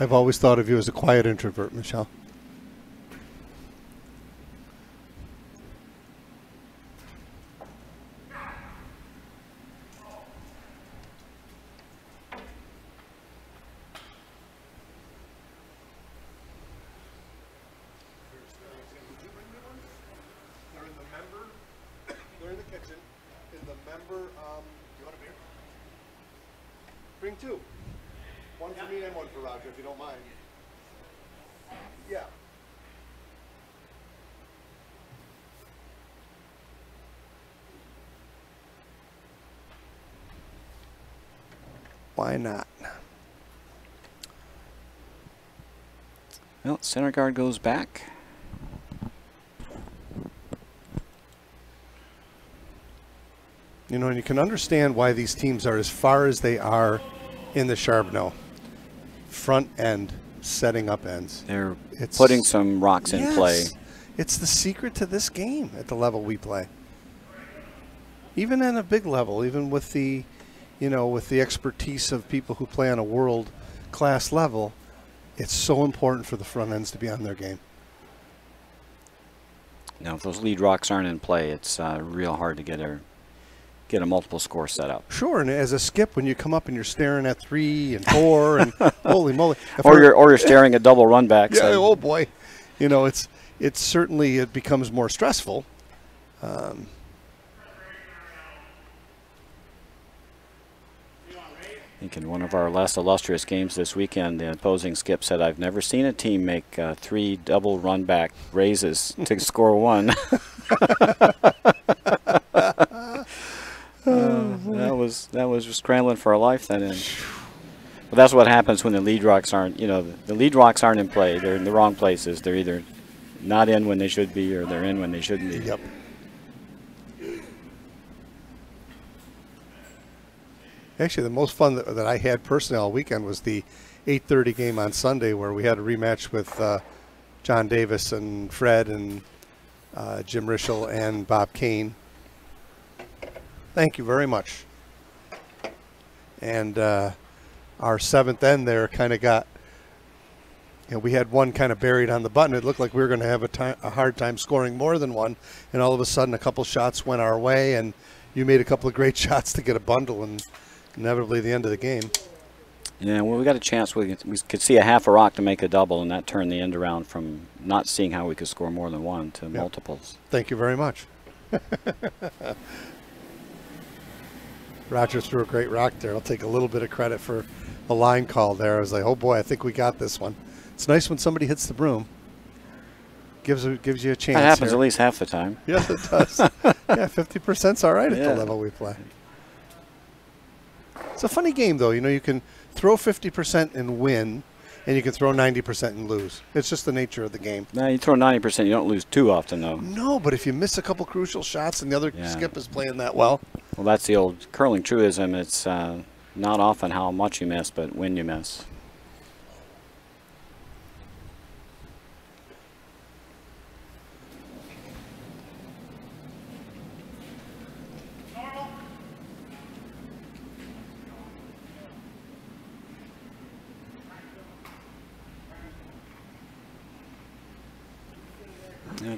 I've always thought of you as a quiet introvert, Michelle. They're in the kitchen. In the member, you want a beer? Bring 2. One for me and one for Roger, if you don't mind. Yeah. Why not? Well, center guard goes back. You know, and you can understand why these teams are as far as they are in the Charbonneau. Front end, setting up ends. They're putting some rocks in play. It's the secret to this game at the level we play. Even at a big level, even with the, you know, with the expertise of people who play on a world class level, it's so important for the front ends to be on their game. Now, if those lead rocks aren't in play, it's real hard to get a multiple score set up. Sure, and as a skip, when you come up and you're staring at 3 and 4, and holy moly, or you're staring at double run backs. Yeah, oh boy, you know, it's certainly, it becomes more stressful. I think in one of our less illustrious games this weekend, the opposing skip said, "I've never seen a team make 3 double run back raises to score 1." That was just scrambling for a life then. But that's what happens when the lead rocks aren't, you know, the lead rocks aren't in play. They're in the wrong places. They're either not in when they should be, or they're in when they shouldn't be. Yep. Actually, the most fun that I had personally all weekend was the 8:30 game on Sunday, where we had a rematch with John Davis and Fred and Jim Rischel and Bob Kane. Thank you very much. And our seventh end there kind of got, we had one kind of buried on the button. It looked like we were going to have a hard time scoring more than one, and all of a sudden a couple shots went our way, and you made a couple of great shots to get a bundle, and inevitably the end of the game. Yeah, well, we got a chance. We could see a half a rock to make a double, and that turned the end around from not seeing how we could score more than one to multiples. Thank you very much. Roger threw a great rock there. I'll take a little bit of credit for a line call there. I was like, oh boy, I think we got this one. It's nice when somebody hits the broom. Gives you a chance. That happens here. at least half the time. Yes, it does. Yeah, 50%'s all right at the level we play. It's a funny game, though. You can throw 50% and win, and you can throw 90% and lose. It's just the nature of the game. Now, you throw 90%, you don't lose too often, though. No, but if you miss a couple crucial shots and the other skip is playing that well. Well, that's the old curling truism. It's not often how much you miss, but when you miss.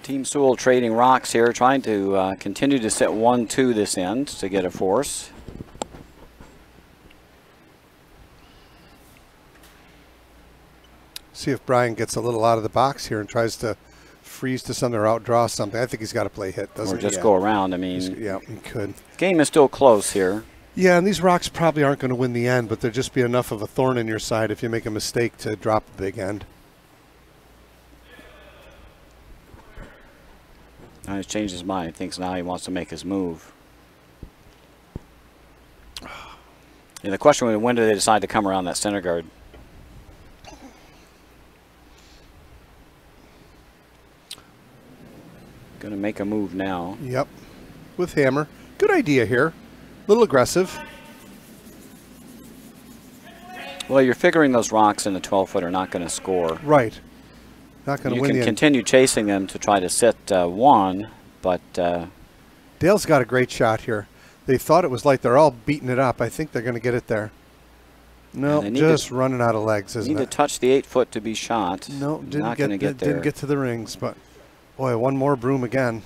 Team Sewell trading rocks here, trying to continue to set 1-2 this end to get a force. See if Brian gets a little out of the box here and tries to freeze to something or outdraw something. I think he's got to play hit, doesn't he? Or just go around. I mean, yeah, he could. Game is still close here. Yeah, and these rocks probably aren't going to win the end, but there'll just be enough of a thorn in your side if you make a mistake to drop a big end. Now he's changed his mind. He thinks now he wants to make his move. And the question was, when do they decide to come around that center guard? Going to make a move now. Yep, with hammer. Good idea here. A little aggressive. Well, you're figuring those rocks in the 12-foot are not going to score. Right. Not going to win the You end. can continue chasing them to try to sit one, but... Dale's got a great shot here. They thought it was like they're all beating it up. I think they're going to get it there. No, just running out of legs, isn't it? Need to touch the 8-foot to be shot. No, not going to get there. Didn't get to the rings, but boy, one more broom again.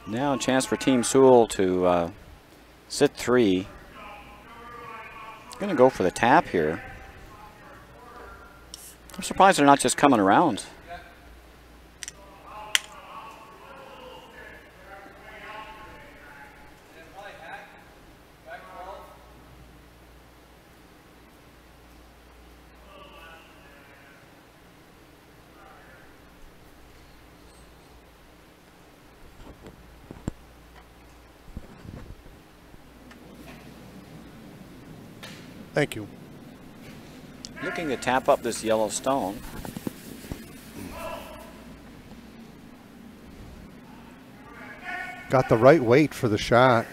Now a chance for Team Sewell to sit 3. Going to go for the tap here. I'm surprised they're not just coming around. Thank you. Looking to tap up this yellow stone. Got the right weight for the shot.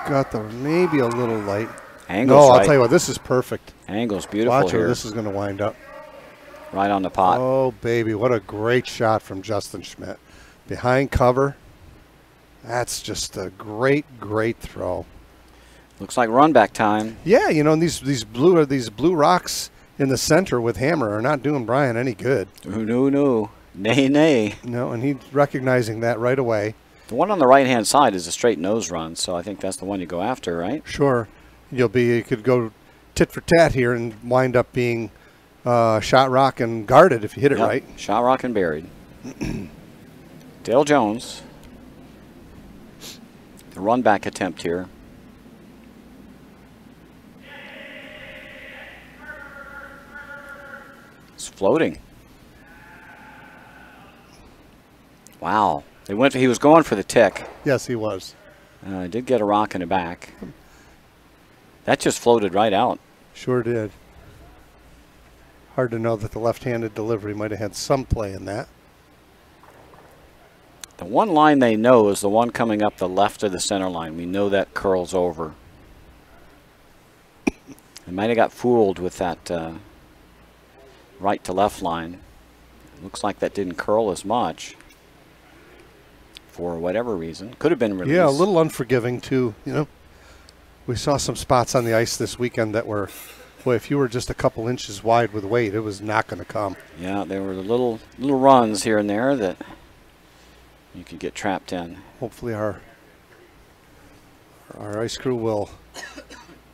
Got the maybe a little light. Angle's I'll right. tell you what, this is perfect. Angle's beautiful. Watch here. how this is going to wind up. Right on the pot. Oh, baby, what a great shot from Justin Schmidt. Behind cover. That's just a great, great throw. Looks like run back time. Yeah, and these blue rocks in the center with hammer are not doing Brian any good. No. Nay, nay. No, and he's recognizing that right away. The one on the right-hand side is a straight nose run, so I think that's the one you go after, right? Sure. You could go tit for tat here and wind up being shot rock and guarded if you hit it right. Shot rock and buried. Dale Jones. The run back attempt here. It's floating. Wow. He was going for the tick. Yes, he was. Did get a rock in the back. That just floated right out. Sure did. Hard to know that the left-handed delivery might have had some play in that. The one line they know is the one coming up the left of the center line. We know that curls over. They might have got fooled with that right to left line. Looks like that didn't curl as much for whatever reason. Could have been released. Yeah, a little unforgiving too, We saw some spots on the ice this weekend that were, boy, if you were just a couple inches wide with weight, it was not going to come. Yeah, there were little runs here and there that you could get trapped in. Hopefully our ice crew will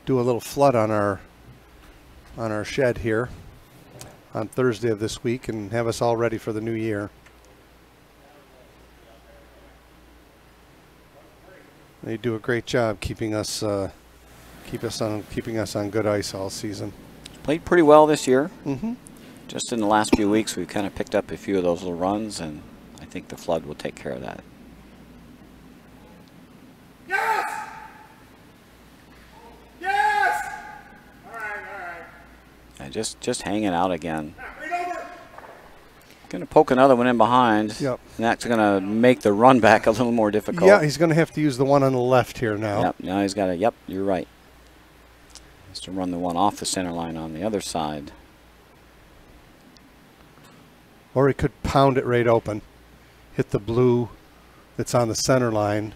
do a little flood on our shed here on Thursday of this week and have us all ready for the new year. They do a great job keeping us on good ice all season. Played pretty well this year. Mm-hmm. Just in the last few weeks, we've kind of picked up a few of those little runs, and I think the flood will take care of that. Yes! Yes! All right. And just hanging out again. Bring over. Going to poke another one in behind. Yep. And that's going to make the run back a little more difficult. Yeah, he's going to have to use the one on the left here now. Yep, now he's got to, yep, you're right. He has to run the one off the center line on the other side. Or he could pound it right open. Hit the blue that's on the center line,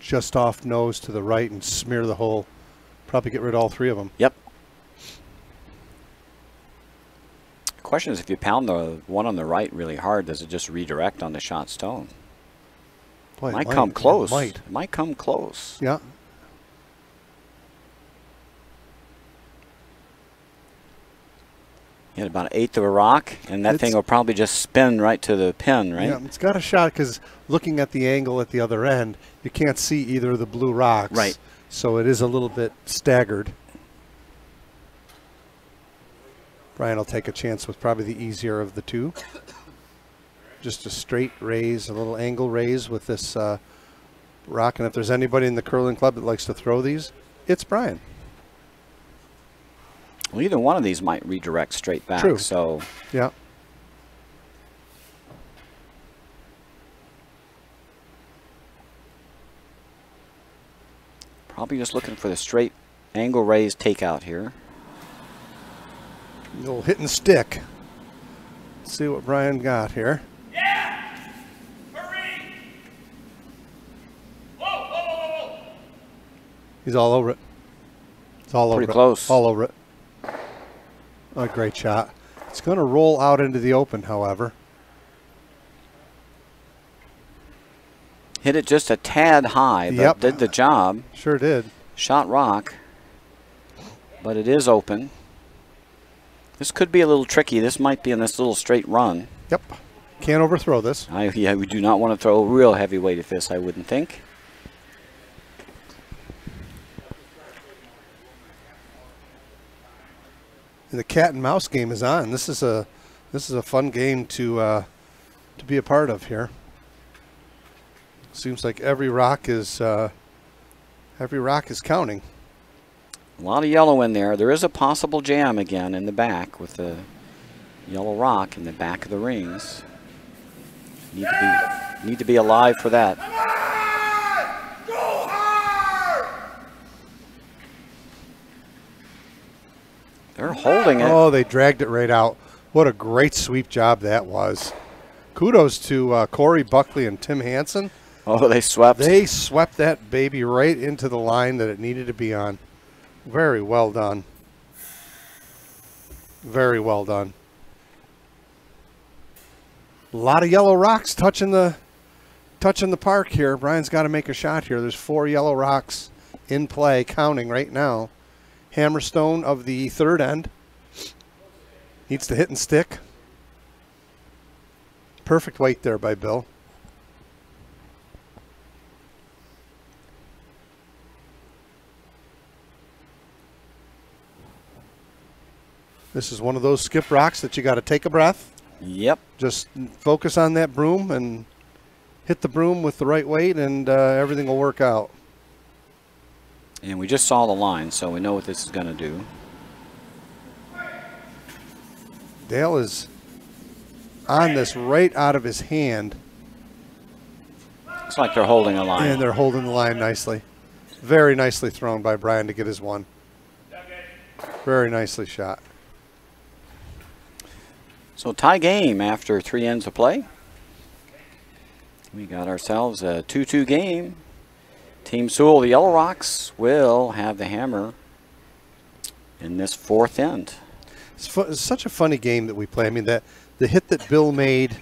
just off nose to the right, and smear the hole. Probably get rid of all three of them. Yep. The question is, if you pound the one on the right really hard, does it just redirect on the shot stone? Boy, Might come close. It Might come close. Yeah. You had about an eighth of a rock, and that thing will probably just spin right to the pin, right? Yeah, it's got a shot because looking at the angle at the other end, you can't see either of the blue rocks. Right. So it is a little bit staggered. Brian will take a chance with probably the easier of the two. Just a straight raise, a little angle raise with this rock. And if there's anybody in the curling club that likes to throw these, it's Brian. Well, either one of these might redirect straight back. True. So Yeah. probably just looking for the straight angle raise takeout here. A little hit and stick. Let's see what Brian got here. Yeah! Hurry! Whoa! He's all over it. It's all over Pretty it. close. All over it. Oh, great shot. It's going to roll out into the open, however. Hit it just a tad high, but Yep. did the job. Sure did. Shot rock, but it is open. This could be a little tricky. This might be in this little straight run. Yep. Can't overthrow this. Yeah, we do not want to throw a real heavy weight at this, I wouldn't think. And the cat and mouse game is on. This is a fun game to be a part of here. Seems like every rock is counting. A lot of yellow in there. There is a possible jam again in the back with the yellow rock in the back of the rings. Need to be alive for that. Come on! Go hard! They're holding it. Oh, they dragged it right out. What a great sweep job that was. Kudos to Corey Buckley and Tim Hansen. Oh, they swept. They swept that baby right into the line that it needed to be on. Very well done. Very well done. A lot of yellow rocks touching the park here. Brian's got to make a shot here. There's 4 yellow rocks in play, counting right now. Hammerstone of the third end. Needs to hit and stick. Perfect weight there by Bill. This is one of those skip rocks that you got to take a breath. Yep. Just focus on that broom and hit the broom with the right weight, and everything will work out. And we just saw the line, so we know what this is going to do. Dale is on this right out of his hand. Looks like they're holding a line. And they're holding the line nicely. Very nicely thrown by Brian to get his one. Very nicely shot. So tie game after 3 ends of play. We got ourselves a 2-2 game Team Sewell, the Yellow Rocks, will have the hammer in this fourth end. It's such a funny game that we play. I mean, the hit that Bill made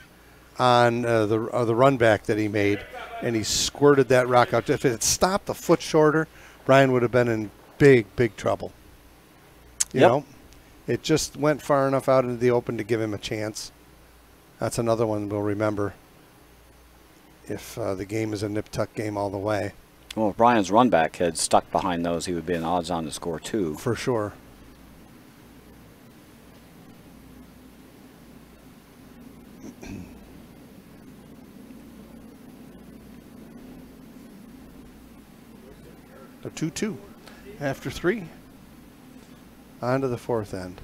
on the run back that he made, and he squirted that rock out. If it had stopped a foot shorter, Brian would have been in big trouble. You know, it just went far enough out into the open to give him a chance. That's another one we'll remember if the game is a nip-tuck game all the way. Well, if Brian's run back had stuck behind those, he would be an odds-on to score 2. For sure. A 2-2 after 3. On to the fourth end.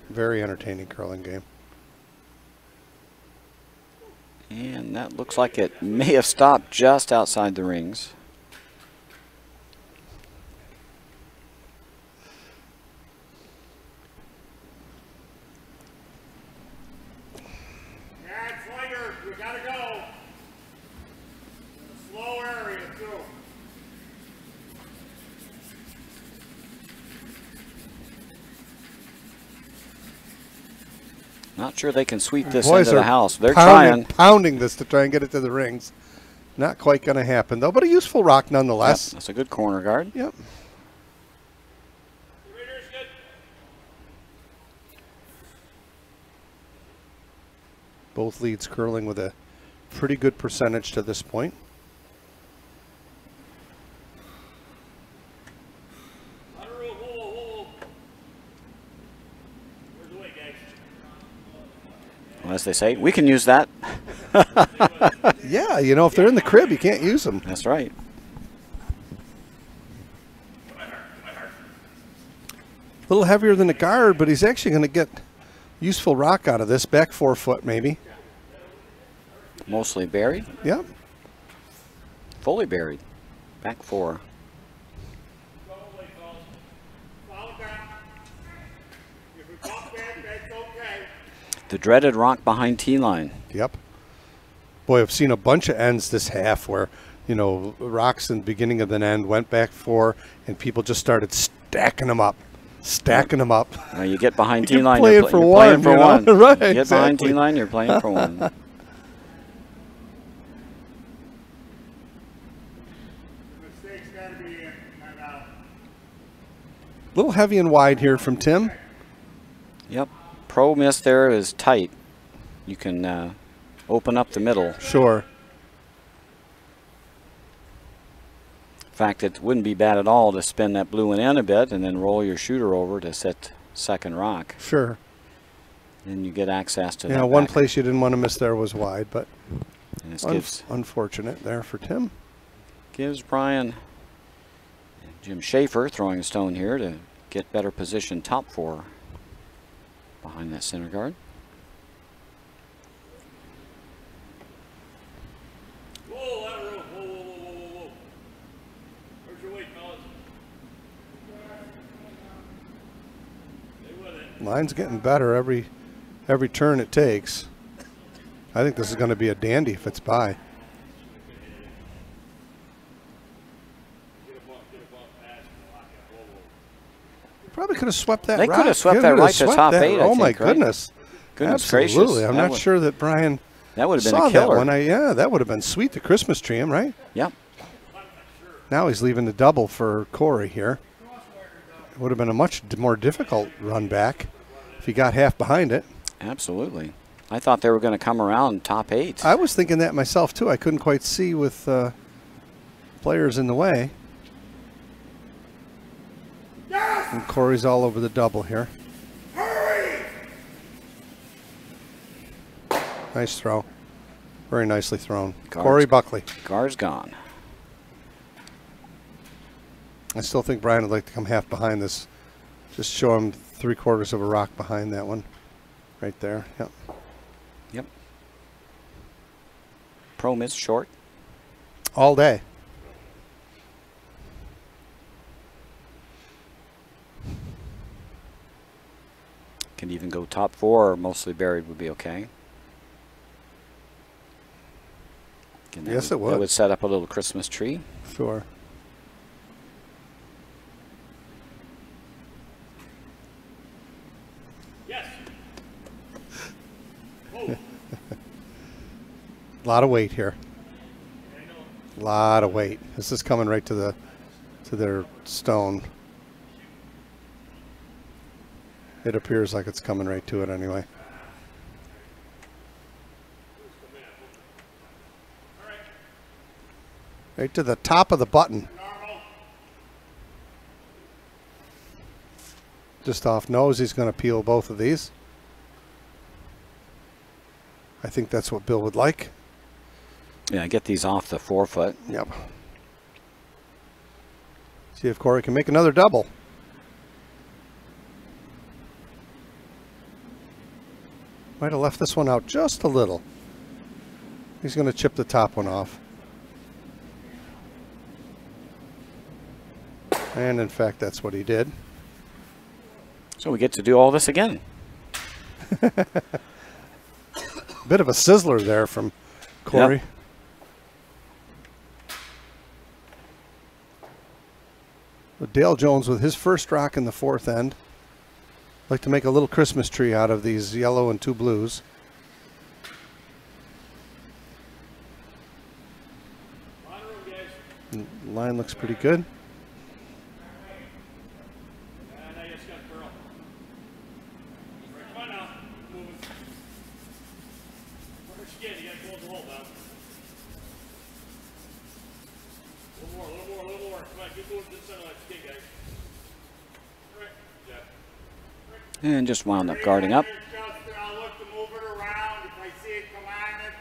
Very entertaining curling game. And that looks like it may have stopped just outside the rings. Yeah, it's lighter. You gotta go. Slow area, too. Not sure they can sweep this Boys into the are house. They're trying. pounding this to try and get it to the rings. Not quite going to happen, though, but a useful rock nonetheless. Yep, that's a good corner guard. Yep. Both leads curling with a pretty good percentage to this point. Well, as they say, we can use that. Yeah, you know, if they're in the crib, you can't use them. That's right. A little heavier than the guard, but he's actually going to get useful rock out of this. Back 4 foot, maybe. Mostly buried. Yep. Fully buried. Back 4. The dreaded rock behind T-line. Yep. Boy, I've seen a bunch of ends this half where, you know, rocks in the beginning of an end went back 4, and people just started stacking them up. Stacking them up. Now you get behind You're T-line, playing you're for playing for one. one. Right, You get behind exactly. T-line, you're playing for one. Mistake's gotta be in. A little heavy and wide here from Tim. Yep. Pro miss there is tight. You can open up the middle. Sure. In fact, it wouldn't be bad at all to spin that blue one in a bit and then roll your shooter over to set second rock. Sure. Then you get access to You that. know, one back. place you didn't want to miss there was wide, but And this gives unfortunate there for Tim. Brian Jim Schaefer throwing a stone here to get better position top 4 behind that center guard. Whoa, that room. Whoa. Where's your weight, fellas? Stay with it. Line's getting better every turn it takes. I think this is going to be a dandy if it's by. Probably could have swept that. They rock. could have swept Yeah, that could have right to swept top that. 8, I Oh my think, right? goodness. Goodness Absolutely. gracious. I'm That not would- sure that Brian That would have been saw a killer. that one. Yeah, that would have been sweet. The Christmas tree him, right? Yep. Now he's leaving the double for Corey here. It would have been a much more difficult run back if he got half behind it. Absolutely. I thought they were going to come around top 8. I was thinking that myself too. I couldn't quite see with players in the way. Yes! And Corey's all over the double here. Hurry! Nice throw. Very nicely thrown. Guards. Corey Buckley. Guard's gone. I still think Brian would like to come half behind this. Just show him 3/4 of a rock behind that one. Right there. Yep. Yep. Pro miss short. All day. Can even go top 4 or mostly buried would be okay. Again, Yes, it That would would. set up a little Christmas tree. Sure. Yes. Oh. A lot of weight here. A lot of weight. This is coming right to their stone. It appears like it's coming right to it anyway. Right to the top of the button. Normal. Just off nose, he's going to peel both of these. I think that's what Bill would like. Yeah, get these off the forefoot. Yep. See if Corey can make another double. Might have left this one out just a little. He's going to chip the top one off. And in fact, that's what he did. So we get to do all this again. Bit of a sizzler there from Corey. Yep. But Dale Jones with his first rock in the fourth end. Like to make a little Christmas tree out of these yellow and two blues. Line looks pretty good. And just wound up guarding up. Justin, I'll look to move it around. If I see it come on it,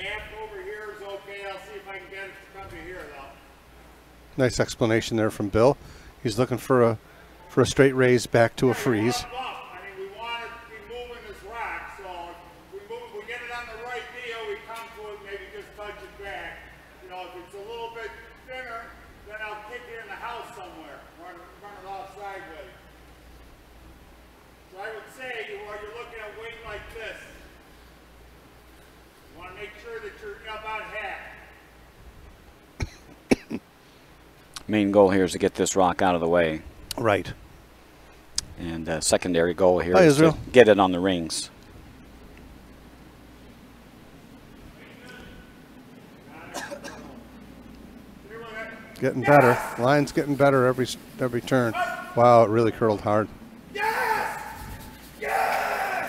half over here is okay. I'll see if I can get it to come to here, though. Nice explanation there from Bill. He's looking for a straight raise back to a freeze. I mean, we want to be moving this rock, so if we get it on the right deal, we come to it, maybe just touch it back. You know, if it's a little bit thinner, then I'll kick it in the house somewhere, run it off sideways. So I would say, while you're looking at weight like this, you want to make sure that you're about half. Main goal here is to get this rock out of the way. Right. And secondary goal here Hi, is to Israel. get it on the rings. Getting better. Line's getting better every turn. Wow, it really curled hard.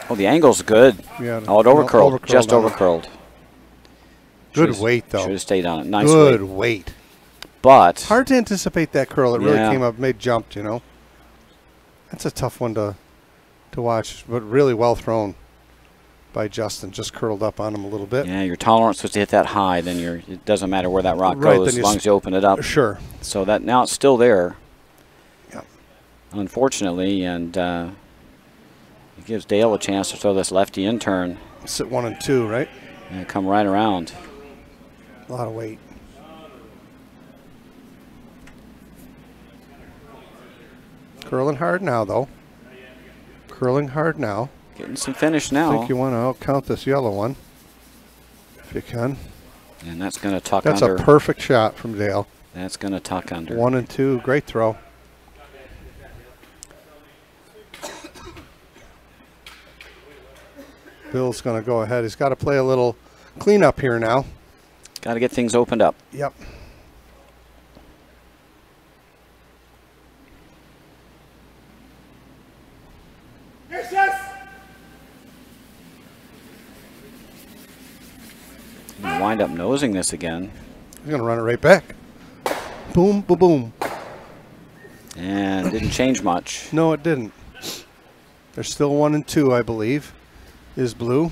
Oh, the angle's good. Yeah. Oh, it overcurled. Overcurled Just on it. overcurled. Good weight, though. Should have stayed on it. Nice Good weight. weight. But Hard to anticipate that curl. It really Yeah. came up, jumped, you know. That's a tough one to watch, but really well thrown by Justin. Just curled up on him a little bit. yeah, your tolerance was to hit that high. Then it doesn't matter where that rock Right, goes then as you long as you open it up. Sure. So that now it's still there. Yep. Unfortunately, and it gives Dale a chance to throw this lefty in turn Sit 1 and 2, right? and come right around. A lot of weight. Curling hard now, though. Curling hard now. Getting some finish I now. think you want to out-count this yellow one, if you can. And that's going to tuck That's under. a perfect shot from Dale. That's going to tuck under. 1 and 2, great throw. Bill's going to go ahead. He's got to play a little cleanup here now. Got to get things opened up. Yep. Yes, yes! And wind up nosing this again. He's going to run it right back. Boom, boom, boom. And didn't change much. No, it didn't. There's still 1 and 2, I believe, is blue.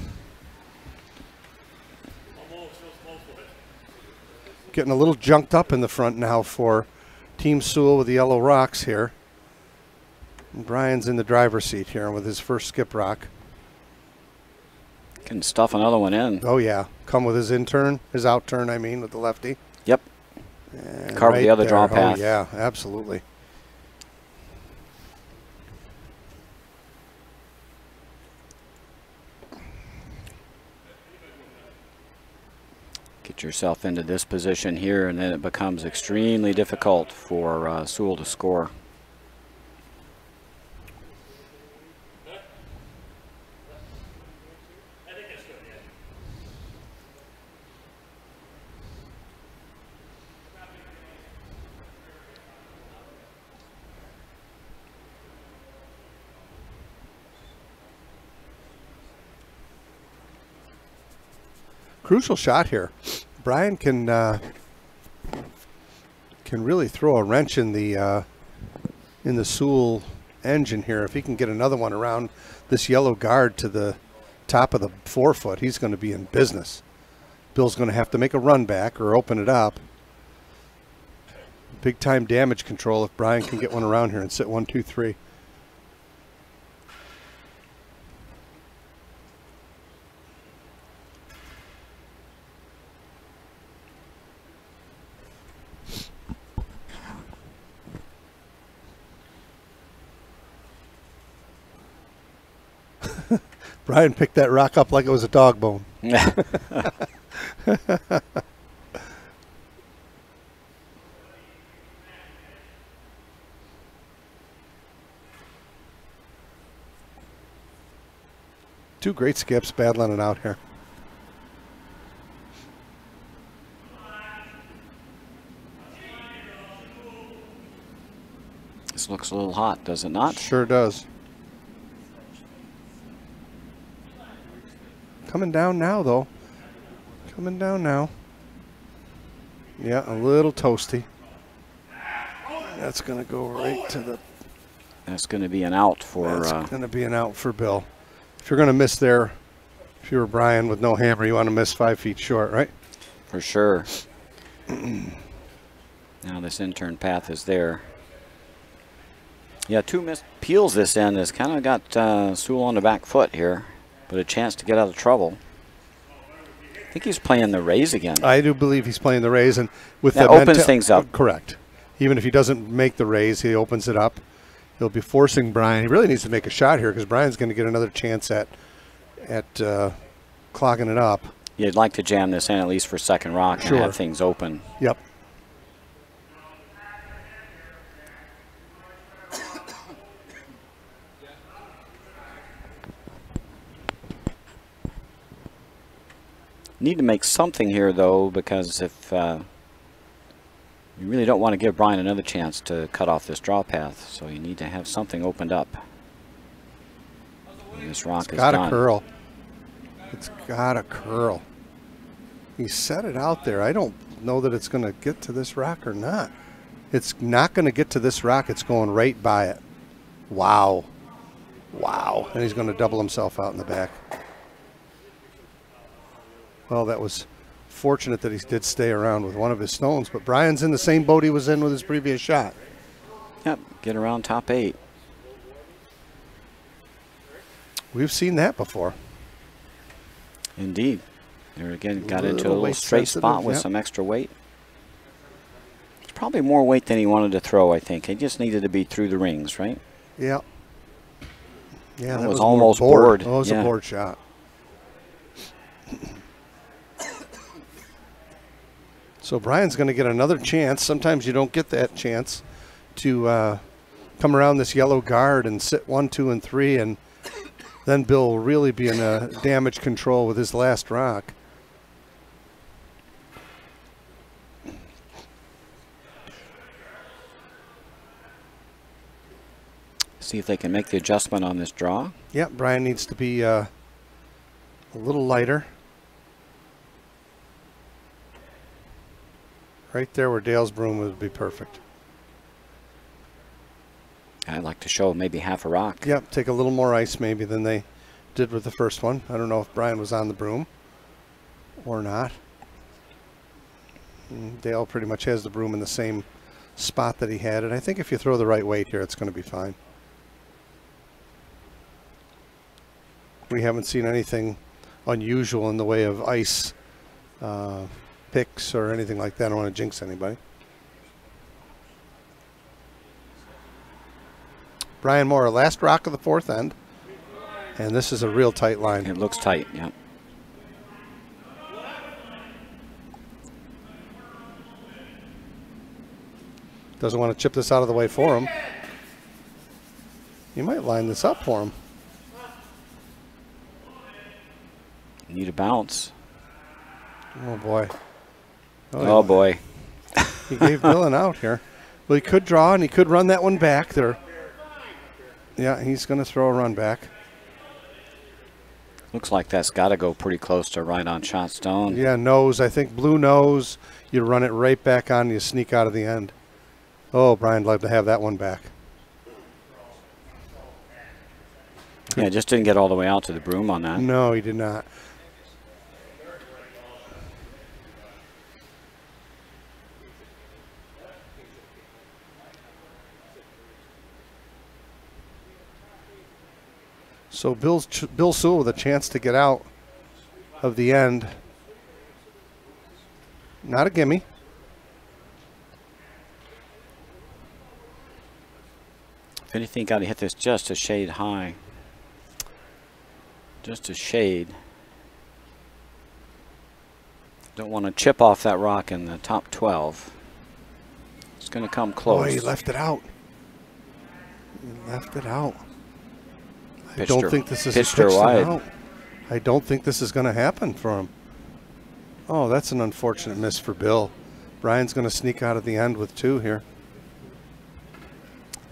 Getting a little junked up in the front now for Team Sewell with the yellow rocks here. And Brian's in the driver's seat here with his first skip rock. Can stuff another one in. Oh, yeah. Come with his out turn, I mean, with the lefty. Yep. And Carve the other draw path. Oh, yeah, absolutely. Get Get yourself into this position here, and then it becomes extremely difficult for Sewell to score. Crucial shot here. Brian can really throw a wrench in the Sewell engine here. If he can get another one around this yellow guard to the top of the forefoot, he's going to be in business. Bill's going to have to make a run back or open it up. Big time damage control if Brian can get one around here and sit 1, 2, 3. Brian picked that rock up like it was a dog bone. Two great skips battling it out here. This looks a little hot, does it not? Sure does. Coming down now, though. Coming down now. Yeah, a little toasty. That's going to go right to the... That's going to be an out for... That's going to be an out for Bill. If you're going to miss there, if you were Brian with no hammer, you want to miss 5 feet short, right? For sure. Now this intern path is there. Yeah, 2 missed peels this end has kind of got Sewell on the back foot here. But a chance to get out of trouble. I think he's playing the raise again. I do believe he's playing the raise, and with that opens things up. Correct. Even if he doesn't make the raise, he opens it up. He'll be forcing Brian. He really needs to make a shot here because Brian's going to get another chance at clogging it up. You'd like to jam this in at least for second rock and have things open. Yep. Need to make something here, though, because if you really don't want to give Brian another chance to cut off this draw path, so you need to have something opened up. And this rock is done. It's got to curl. It's got to curl. He set it out there. I don't know that it's going to get to this rock or not. It's not going to get to this rock. It's going right by it. Wow. Wow. And he's going to double himself out in the back. Well, that was fortunate that he did stay around with one of his stones, but Brian's in the same boat he was in with his previous shot. Yep, get around top 8. We've seen that before. Indeed. There again, got into a little straight spot with some extra weight. It's probably more weight than he wanted to throw, I think. He just needed to be through the rings, right? Yeah. Yeah, that was almost bored. Oh, it was a board shot. So Brian's going to get another chance. Sometimes you don't get that chance to come around this yellow guard and sit 1, 2, and 3, and then Bill will really be in damage control with his last rock. See if they can make the adjustment on this draw. Yeah, Brian needs to be a little lighter. Right there where Dale's broom would be perfect. I'd like to show maybe half a rock. Yep, take a little more ice maybe than they did with the first one. I don't know if Brian was on the broom or not. Dale pretty much has the broom in the same spot that he had it. I think if you throw the right weight here, it's going to be fine. We haven't seen anything unusual in the way of ice picks or anything like that. I don't want to jinx anybody. Brian Moore, last rock of the 4th end. And this is a real tight line. It looks tight, yeah. Doesn't want to chip this out of the way for him. He might line this up for him. Need a bounce. Oh, boy. Oh, boy. He gave Bill an out here. Well, he could draw, and he could run that one back there. Yeah, he's going to throw a run back. Looks like that's got to go pretty close to right on shot stone. Yeah, nose. I think blue nose. You run it right back on, and you sneak out of the end. Oh, Brian'd love to have that one back. Yeah, just didn't get all the way out to the broom on that. No, he did not. So Bill Sewell with a chance to get out of the end. Not a gimme. If anything, got to hit this just a shade high. Just a shade. Don't want to chip off that rock in the top 12. It's going to come close. Boy, he left it out. He left it out. I Pitched her- don't think this is pitched her pitched it wide. out. I don't think this is going to happen for him. Oh, that's an unfortunate miss for Bill. Brian's going to sneak out of the end with 2 here.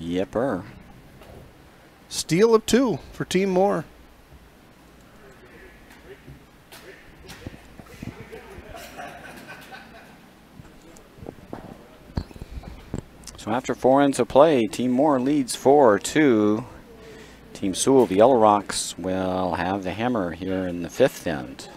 Yepper. Steal of 2 for Team Moore. So after 4 ends of play, Team Moore leads 4-2. Team Sewell, the Yellow Rocks, will have the hammer here in the 5th end.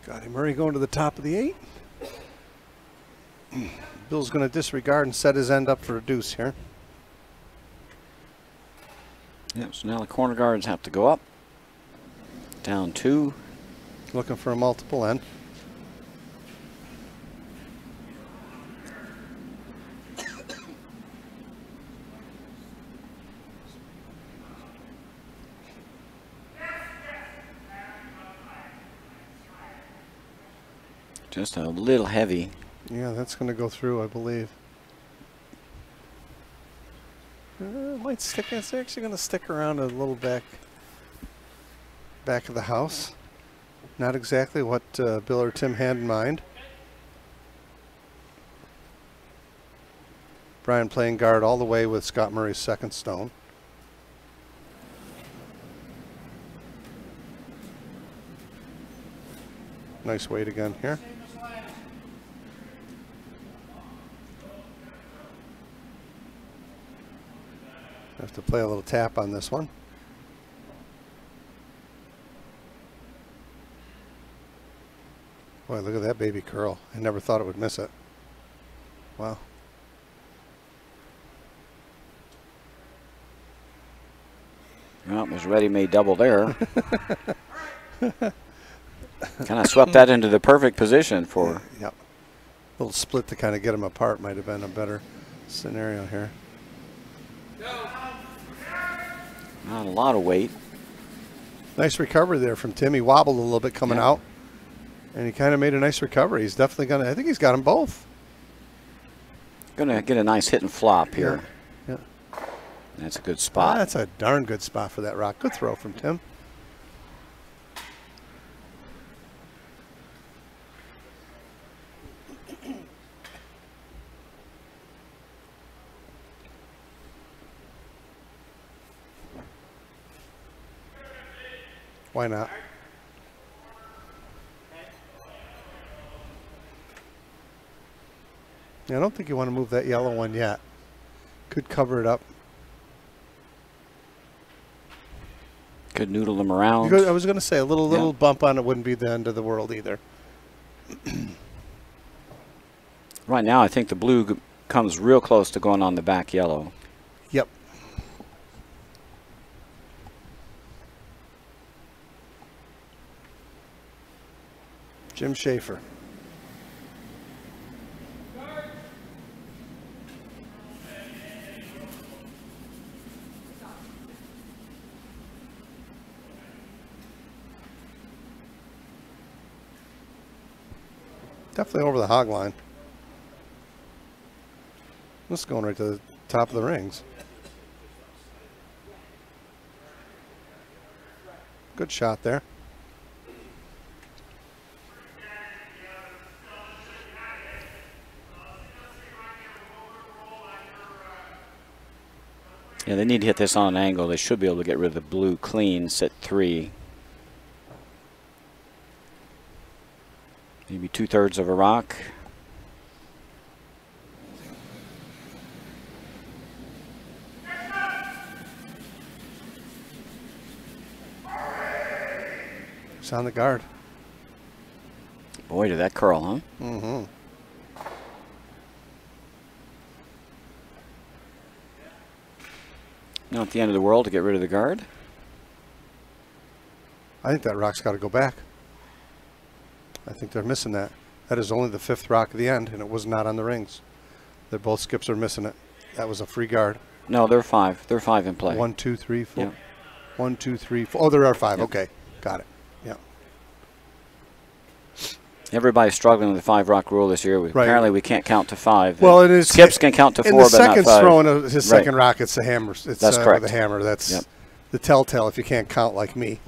Scotty Murray going to the top of the 8. Bill's going to disregard and set his end up for a deuce here. Yep, so now the corner guards have to go up. Down 2. Looking for a multiple end. Just a little heavy. Yeah, that's going to go through, I believe. Might stick. It's actually going to stick around a little back of the house. Not exactly what Bill or Tim had in mind. Brian playing guard all the way with Scott Murray's 2nd stone. Nice weight again here. Have to play a little tap on this one. Boy, look at that baby curl. I never thought it would miss it. Wow. Well, it was ready-made double there. Kind of swept that into the perfect position for. Yep. A little split to kind of get them apart might have been a better scenario here. Not a lot of weight. Nice recovery there from Tim. He wobbled a little bit coming out. And he kind of made a nice recovery. He's definitely going to, I think he's got them both. Going to get a nice hit and flop here. Yeah. That's a good spot. That's a darn good spot for that rock. Good throw from Tim. Why not? Yeah, I don't think you want to move that yellow one yet. Could cover it up. Could noodle them around. I was going to say a little bump on it wouldn't be the end of the world either. Right now, I think the blue comes real close to going on the back yellow. Yep. Jim Schaefer. Definitely over the hog line. This is going right to the top of the rings. Good shot there. Yeah, they need to hit this on an angle. They should be able to get rid of the blue clean, sit 3. Maybe 2/3 of a rock. It's on the guard. Boy, did that curl, huh? Mm-hmm. Not the end of the world to get rid of the guard. I think that rock's got to go back. I think they're missing that. That is only the 5th rock at the end, and it was not on the rings. They're both skips are missing it. That was a free guard. No, they're 5. They're 5 in play. 1, 2, 3, 4. Yeah. 1, 2, 3, 4. Oh, there are 5. Yep. Okay, got it. Yeah. Everybody's struggling with the 5 rock rule this year. Right. Apparently, we can't count to 5. Well, it is. Skips can count to 4, and the but not second's 5. throwing his Right. second rock. It's a hammer. It's That's correct. With a hammer. That's Yep. the telltale if you can't count like me.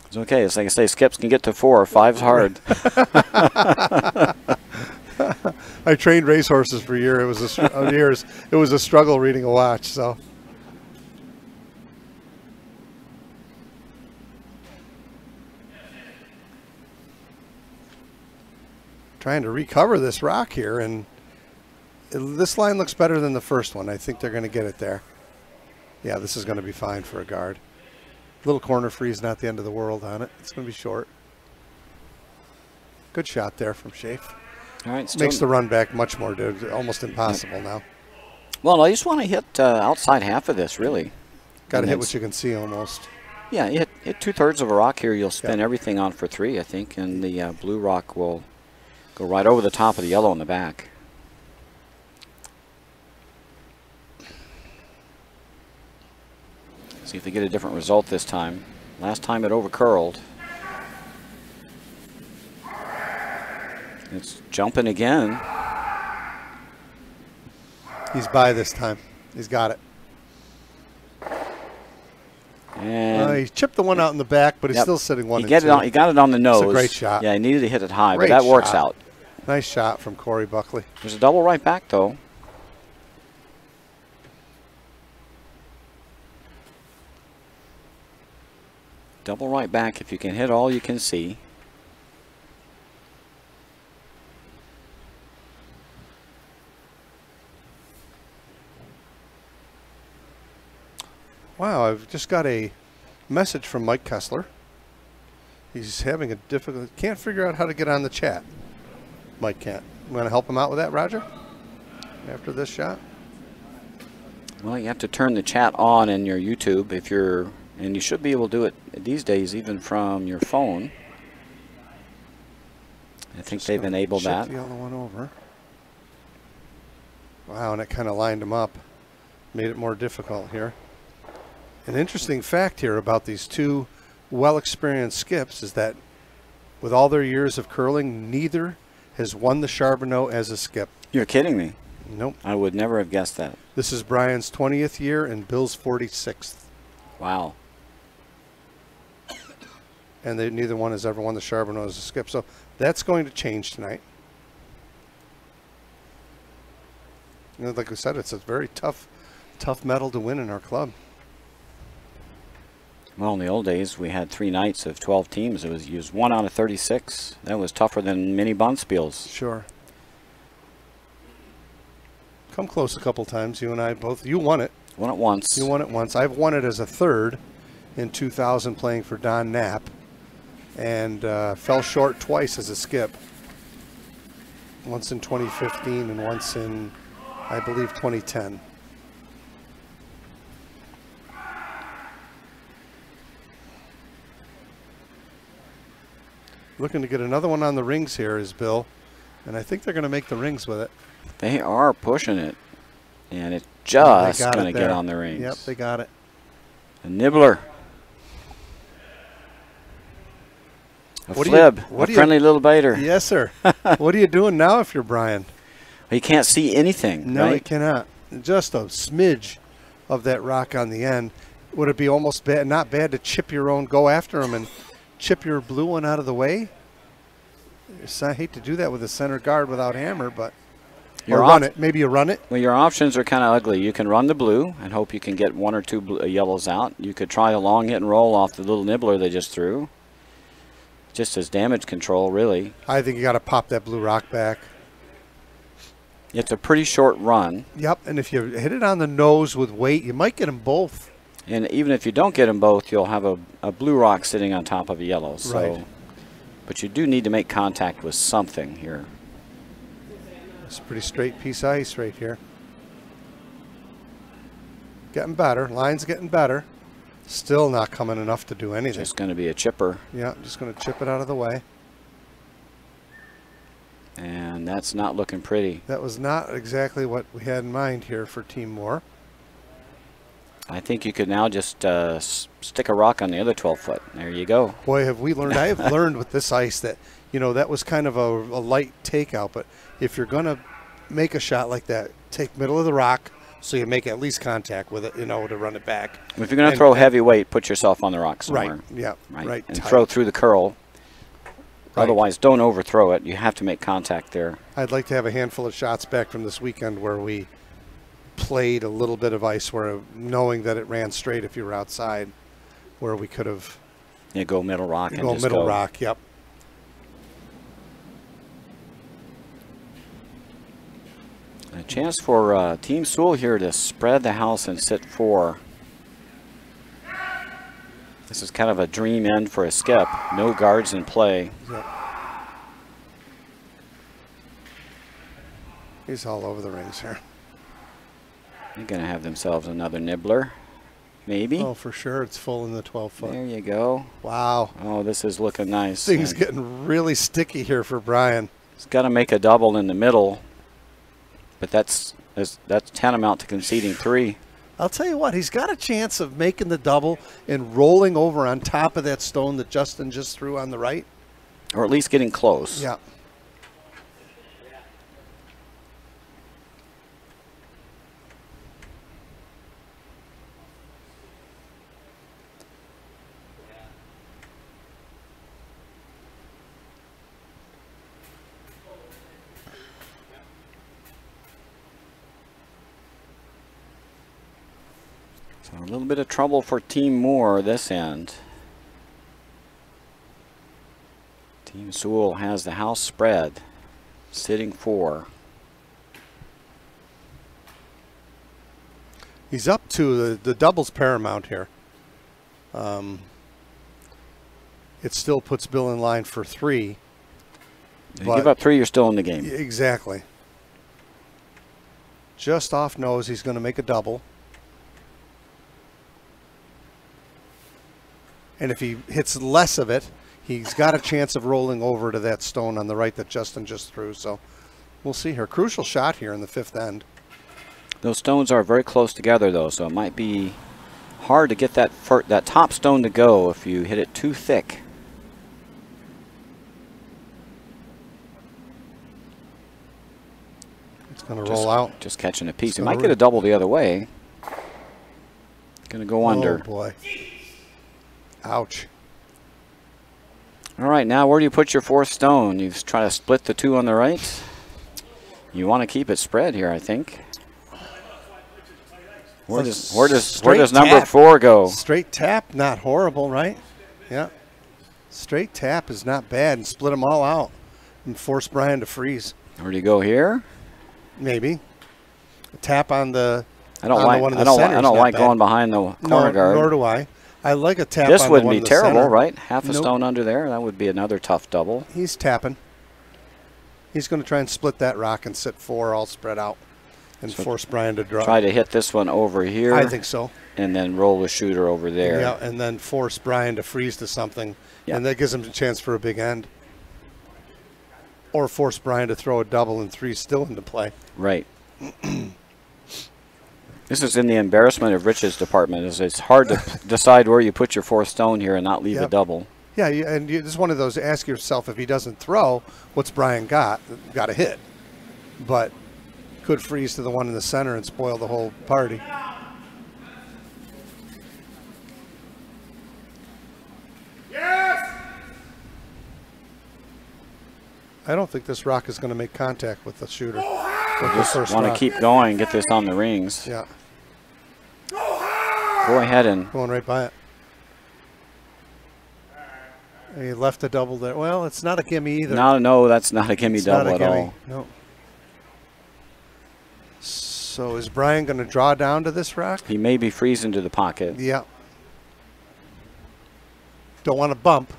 It's okay. It's like I say, skips can get to 4. 5's hard. I trained racehorses for years. It was a struggle reading a watch. So. Trying to recover this rock here, and this line looks better than the first one. I think they're going to get it there. Yeah, this is going to be fine for a guard. Little corner freeze, not the end of the world on it. It's going to be short. Good shot there from Schaaf. All right, Makes the run back much more, almost impossible now. Well, I just want to hit outside half of this, really. Got to hit what you can see almost. Yeah, you hit 2/3 of a rock here. You'll spin everything on for 3, I think, and the blue rock will go right over the top of the yellow in the back. See if they get a different result this time. Last time it overcurled. It's jumping again. He's by this time. He's got it. And he chipped the one out in the back, but he's still sitting 1 and 2. He got it on the nose. It's a great shot. Yeah, he needed to hit it high, Great but that works shot. out. Nice shot from Corey Buckley. There's a double right back, though. Double right back if you can hit all you can see. Wow, I've just got a message from Mike Kessler. He's having a difficult, can't figure out how to get on the chat. Mike can't. You want to help him out with that, Roger? After this shot? Well, you have to turn the chat on in your YouTube if you're, and you should be able to do it these days even from your phone. I think Just they've enabled that. the other one over. Wow, and it kind of lined him up. Made it more difficult here. An interesting fact here about these two well-experienced skips is that with all their years of curling, neither has won the Charbonneau as a skip. You're kidding me. Nope. I would never have guessed that. This is Brian's 20th year and Bill's 46th. Wow. And neither one has ever won the Charbonneau as a skip. So that's going to change tonight. You know, like we said, it's a very tough medal to win in our club. Well, in the old days, we had 3 nights of 12 teams. It was used 1 out of 36. That was tougher than many bonspiels. Sure. Come close a couple times, you and I both. You won it. Won it once. You won it once. I've won it as a third in 2000 playing for Don Knapp, and fell short twice as a skip. Once in 2015 and once in, I believe, 2010. Looking to get another one on the rings here is Bill, and I think they're going to make the rings with it. They are pushing it, and it's just going to get on the rings. Yep, they got it. A nibbler. A flib. A friendly little biter. Yes, sir. What are you doing now if you're Brian? He can't see anything. No, right? he cannot. Just a smidge of that rock on the end. Would it be almost bad, not bad to chip your own, go after him and chip your blue one out of the way? I hate to do that with a center guard without hammer, but or run it. Maybe you run it. Well, your options are kind of ugly. You can run the blue and hope you can get 1 or 2 yellows out. You could try a long hit and roll off the little nibbler they just threw. Just as damage control, really. I think you got to pop that blue rock back. It's a pretty short run. Yep, and if you hit it on the nose with weight, you might get them both. And even if you don't get them both, you'll have a blue rock sitting on top of a yellow. So, right. But you do need to make contact with something here. It's a pretty straight piece of ice right here. Getting better. Line's getting better. Still not coming enough to do anything. Just going to be a chipper. Yeah, just going to chip it out of the way. And that's not looking pretty. That was not exactly what we had in mind here for Team Moore. I think you could now just stick a rock on the other 12-foot. There you go. Boy, have we learned. I have learned with this ice that, you know, that was kind of a light takeout. But if you're going to make a shot like that, take middle of the rock so you make at least contact with it, you know, to run it back. If you're going to throw heavy weight, put yourself on the rock somewhere. Right, yeah, right. And tight. throw through the curl. Right. Otherwise, don't overthrow it. You have to make contact there. I'd like to have a handful of shots back from this weekend where we played a little bit of ice where knowing that it ran straight if you were outside, where we could have go middle rock and go just middle go. rock. Yep. A chance for Team Sewell here to spread the house and sit 4. This is kind of a dream end for a skip. No guards in play. Yep. He's all over the rings here. They're going to have themselves another nibbler. Maybe. Oh, for sure. It's full in the 12-foot. There you go. Wow. Oh, this is looking nice. Things getting really sticky here for Brian. He's got to make a double in the middle, but that's tantamount to conceding 3. I'll tell you what, he's got a chance of making the double and rolling over on top of that stone that Justin just threw on the right. Or at least getting close. Yeah. So a little bit of trouble for Team Moore this end. Team Sewell has the house spread, sitting 4. He's up to the double's paramount here. It still puts Bill in line for 3. If you give up 3, you're still in the game. Exactly. Just off nose, he's going to make a double. And if he hits less of it, he's got a chance of rolling over to that stone on the right that Justin just threw. So we'll see here. Crucial shot here in the 5th end. Those stones are very close together, though, so it might be hard to get that top stone to go if you hit it too thick. It's going to roll out. Just catching a piece. He might get a double the other way. Going to go under. Oh, boy. Ouch. All right, now where do you put your 4th stone? You try to split the 2 on the right. You want to keep it spread here, I think. Where does number tap. 4 go? Straight tap, not horrible, right? Yeah. Straight tap is not bad, and split them all out and force Brian to freeze. Where do you go here? Maybe. A tap on the I don't on like the one in the I don't center I is don't not like bad. going behind the corner guard. Nor do I. I like a tap This on the wouldn't one be in the terrible, center. right? Half a Nope. stone under there. That would be another tough double. He's tapping. He's going to try and split that rock and sit 4 all spread out and force Brian to draw. Try to hit this one over here. I think so. And then roll the shooter over there. Yeah, and then force Brian to freeze to something, Yeah. and that gives him a chance for a big end. Or force Brian to throw a double and 3 still into play. Right. This is in the embarrassment of riches department. It's hard to decide where you put your 4th stone here and not leave a double. Yeah, and this is one of those, ask yourself, if he doesn't throw, what's Brian got? Got a hit. But could freeze to the one in the center and spoil the whole party. Yes! I don't think this rock is going to make contact with the shooter. Just want to keep going, get this on the rings. Yeah. Go ahead and Going right by it. He left a double there. Well, it's not a gimme either. no, that's not a gimme It's double not a at gimme. all. No. So is Brian going to draw down to this rock? He may be freezing to the pocket. Yeah. Don't want to bump.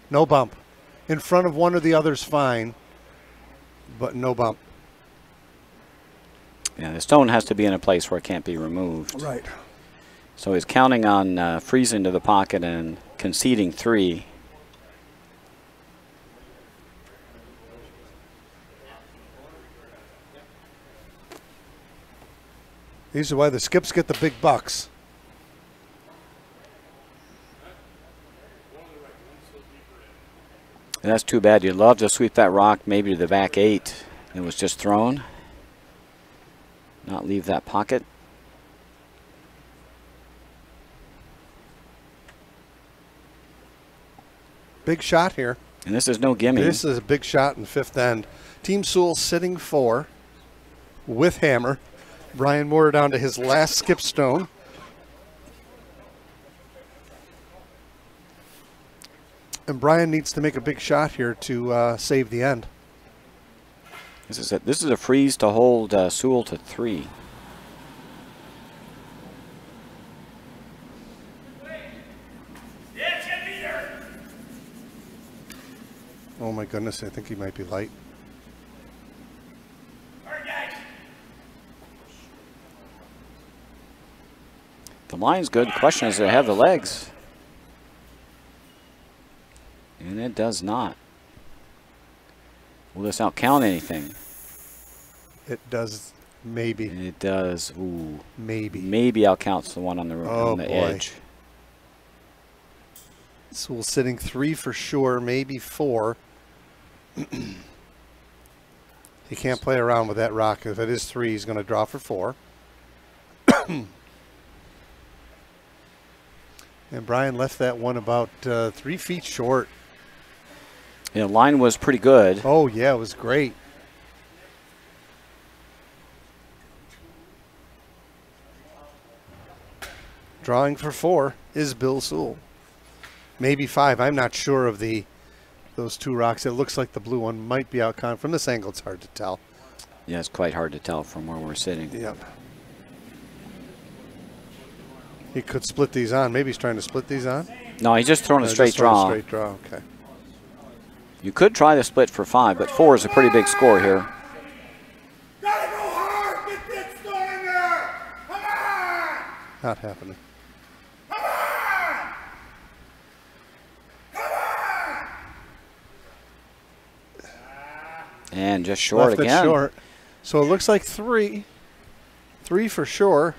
No bump. In front of one or the other's fine, but no bump. Yeah, the stone has to be in a place where it can't be removed. Right. So he's counting on freezing to the pocket and conceding 3. These are why the skips get the big bucks. And that's too bad. You'd love to sweep that rock maybe to the back 8. It was just thrown. Not leave that pocket. Big shot here. And this is no gimme. This is a big shot in 5th end. Team Sewell sitting 4 with hammer. Brian Moore down to his last skip stone. And Brian needs to make a big shot here to save the end. This is a freeze to hold Sewell to 3. Oh my goodness, I think he might be light. The line's good. The question is, do they have the legs? And it does not. Will this outcount anything? It does, maybe. It does. Ooh. Maybe. Maybe outcounts the one on the, Oh, on the boy. edge. Sewell sitting 3 for sure, maybe 4. He can't play around with that rock. If it is 3, he's going to draw for 4. And Brian left that one about 3 feet short. Yeah, the line was pretty good. Oh, yeah, it was great. Drawing for 4 is Bill Sewell. Maybe 5. I'm not sure of those 2 rocks. It looks like the blue one might be out. From this angle, it's hard to tell. Yeah, it's quite hard to tell from where we're sitting. Yep. He could split these on. Maybe he's trying to split these on. No, he's just throwing a No, straight just throwing draw. A straight draw. Okay. You could try the split for 5, but 4 is a pretty big score here. Gotta go hard! Get that stone in there! Come on! Not happening. Come on! Come on! And just short Left it again. short. So it looks like 3. 3 for sure.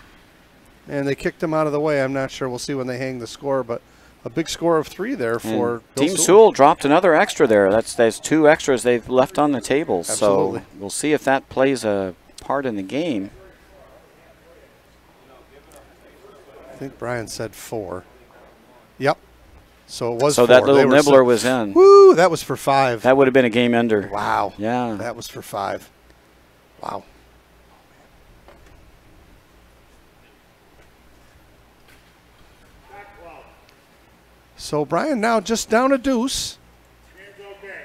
And they kicked him out of the way. I'm not sure. We'll see when they hang the score, but a big score of 3 there for Bill Team Sewell. Sewell dropped another extra there. There's 2 extras they've left on the table. Absolutely. So we'll see if that plays a part in the game. I think Brian said 4. Yep. So it was So 4. that They little were nibbler was in. Woo, that was for 5. That would have been a game ender. Wow. Yeah. That was for 5. Wow. So Brian now just down a deuce. Hands okay.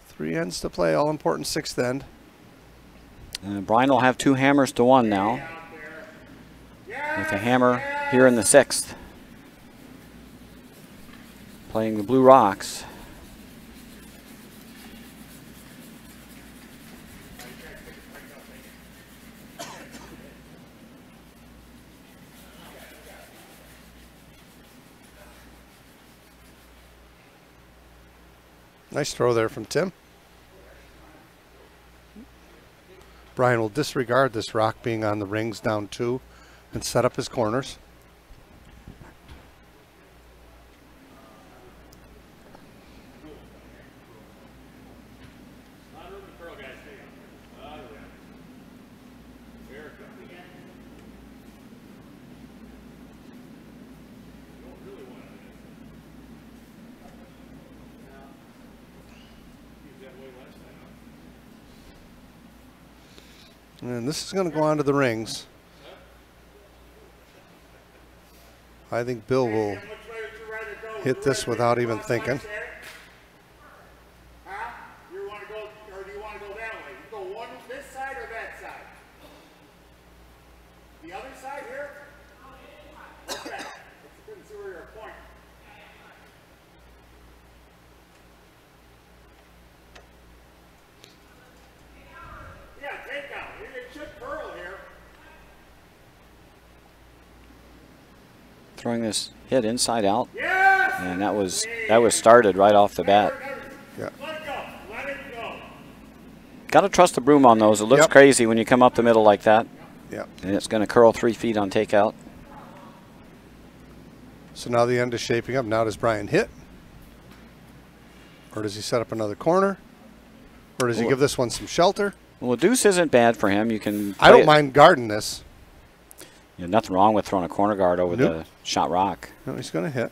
3 ends to play, all important 6th end. Brian will have 2 hammers to 1 now, with a hammer here in the 6th. Playing the blue rocks. Nice throw there from Tim. Brian will disregard this rock being on the rings down 2 and set up his corners. And this is going to go onto the rings. I think Bill will hit this without even thinking. Huh? You want to go, or do you want to go that way? You go one this side or that side? The other side here? Okay. I couldn't see where you're pointing. Yeah, take out. It should curl here. Throwing this hit inside out, Yes! and that was started right off the bat. Yeah. Let it go. Let it go. Got to trust the broom on those. It looks Yep. crazy when you come up the middle like that, Yeah. and it's going to curl 3 feet on takeout. So now the end is shaping up. Now does Brian hit? Or does he set up another corner? Or does he give this one some shelter? Well, a deuce isn't bad for him. You can. I don't mind guarding this. Nothing wrong with throwing a corner guard over Nope. the shot rock. No, he's going to hit.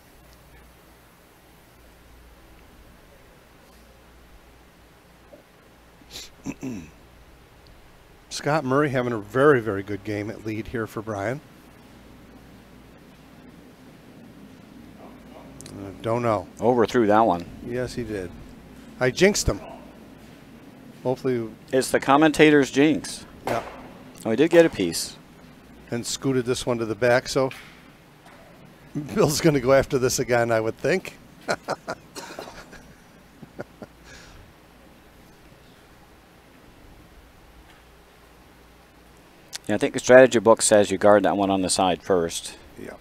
Scott Murray having a very, very good game at lead here for Brian. Don't know. Overthrew that one. Yes, he did. I jinxed him. Hopefully, It's the commentator's jinx. yeah. Oh, he did get a piece. And scooted this one to the back. So Bill's going to go after this again, I would think. Yeah, I think the strategy book says you guard that one on the side first. Yeah,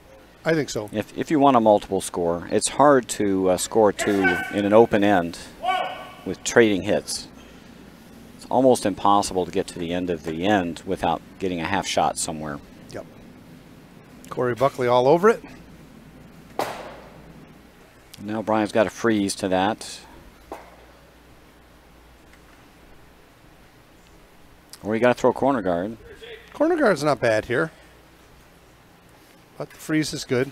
I think so. If you want a multiple score, it's hard to score 2 in an open end with trading hits. It's almost impossible to get to the end of the end without getting a half shot somewhere. Yep. Corey Buckley all over it. Now Brian's got a freeze to that. Or you got to throw corner guard. Corner guard's not bad here. But the freeze is good.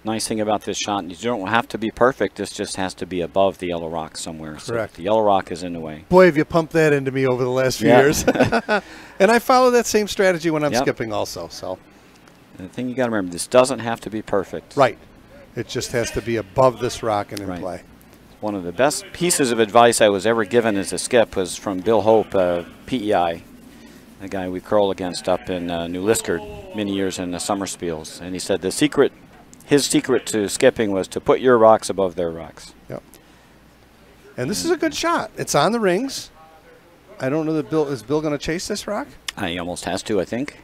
Nice thing about this shot, you don't have to be perfect. This just has to be above the yellow rock somewhere. Correct. So the yellow rock is in the way. Boy, have you pumped that into me over the last few years. And I follow that same strategy when I'm skipping also. So The thing you got to remember, this doesn't have to be perfect. right. It just has to be above this rock and in Right. play. One of the best pieces of advice I was ever given as a skip was from Bill Hope, PEI, a guy we curled against up in New Liskard many years in the summer spiels. And he said his secret to skipping was to put your rocks above their rocks. Yep. And this is a good shot. It's on the rings. I don't know that is Bill going to chase this rock? He almost has to, I think.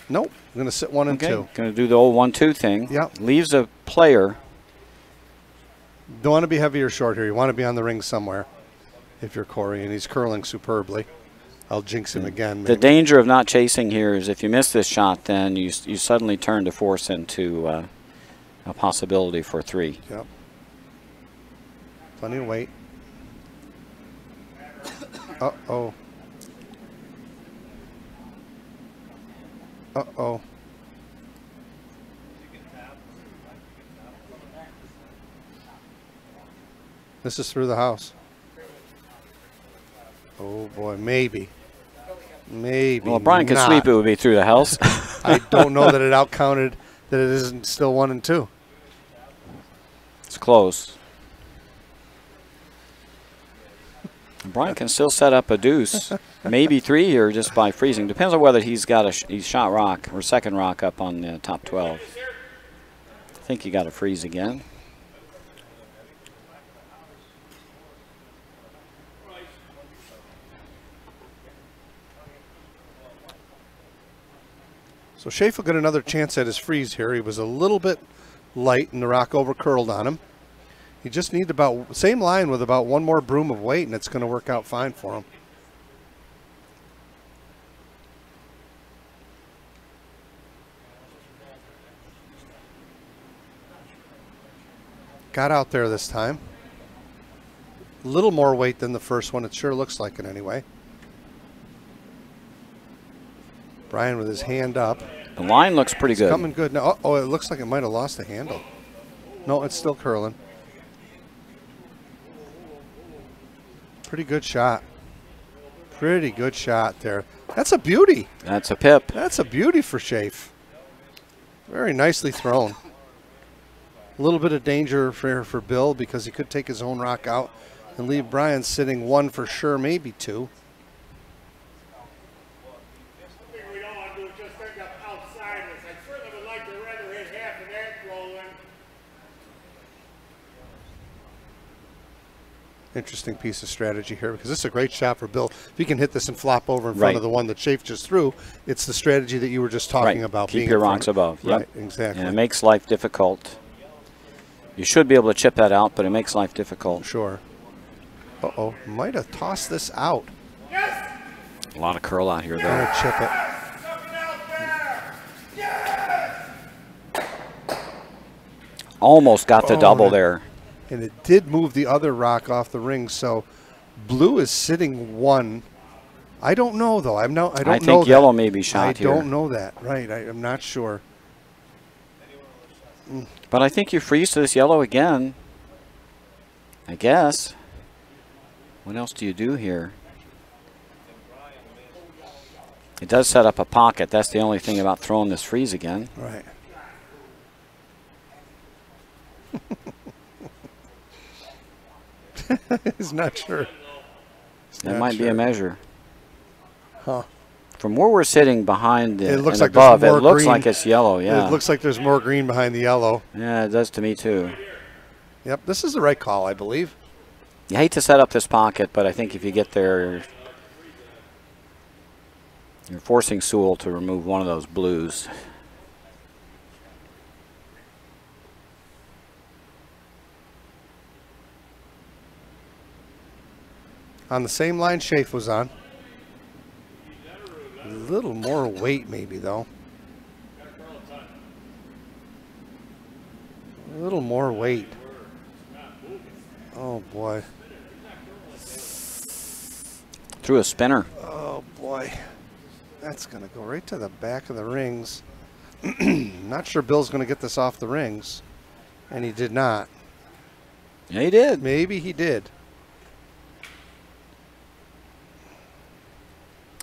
Nope. I'm going to sit 1 and 2. Going to do the old 1-2 thing. Yep. Leaves a player. Don't want to be heavy or short here. You want to be on the ring somewhere if you're Corey, and he's curling superbly. I'll jinx him again. The danger of not chasing here is if you miss this shot, then you suddenly turn to force into a possibility for 3. Yep. Plenty of weight. Uh-oh. Uh-oh. This is through the house. Oh boy, maybe. Maybe. Well, if Brian could not. sweep, it would be through the house. I don't know that it outcounted, that it isn't still 1 and 2. It's close. Brian can still set up a deuce, maybe 3 here just by freezing. Depends on whether he's got he's shot rock or second rock up on the top 12. I think he got a freeze again. So Schaefer got another chance at his freeze here. He was a little bit light and the rock over curled on him. He just needs about same line with about 1 more broom of weight, and it's going to work out fine for him. Got out there this time. A little more weight than the first one. It sure looks like it anyway. Brian with his hand up. The line looks pretty good. Coming good now. Oh, it looks like it might have lost the handle. No, it's still curling. Pretty good shot. Pretty good shot there. That's a beauty. That's a pip. That's a beauty for Schaefer. Very nicely thrown. A little bit of danger for Bill because he could take his own rock out and leave Brian sitting 1 for sure, maybe 2. Interesting piece of strategy here because this is a great shot for Bill. If he can hit this and flop over in front of the one that Schaefer just threw, it's the strategy that you were just talking about. Keep your rocks above. Right, exactly. And it makes life difficult. You should be able to chip that out, but it makes life difficult. Sure. Uh-oh, might have tossed this out. Yes! A lot of curl out here, though. Gonna chip it. Something out there! Yes! Almost got the double there. And it did move the other rock off the ring, so blue is sitting 1. I don't know though. I think yellow may be shot here. I don't know that. Right, I'm not sure. But I think you freeze to this yellow again. I guess. What else do you do here? It does set up a pocket. That's the only thing about throwing this freeze again. Right. He's not sure. That might be a measure. Huh. From where we're sitting behind it looks and like above, it more looks green. like it's yellow, yeah. It looks like there's more green behind the yellow. Yeah, it does to me too. Yep, this is the right call, I believe. You hate to set up this pocket, but I think if you get there, you're forcing Sewell to remove one of those blues. On the same line Schaefer was on. A little more weight maybe though. A little more weight. Oh boy. Through a spinner. Oh boy. That's gonna go right to the back of the rings. Not sure Bill's gonna get this off the rings. And he did not. Yeah, he did. Maybe he did.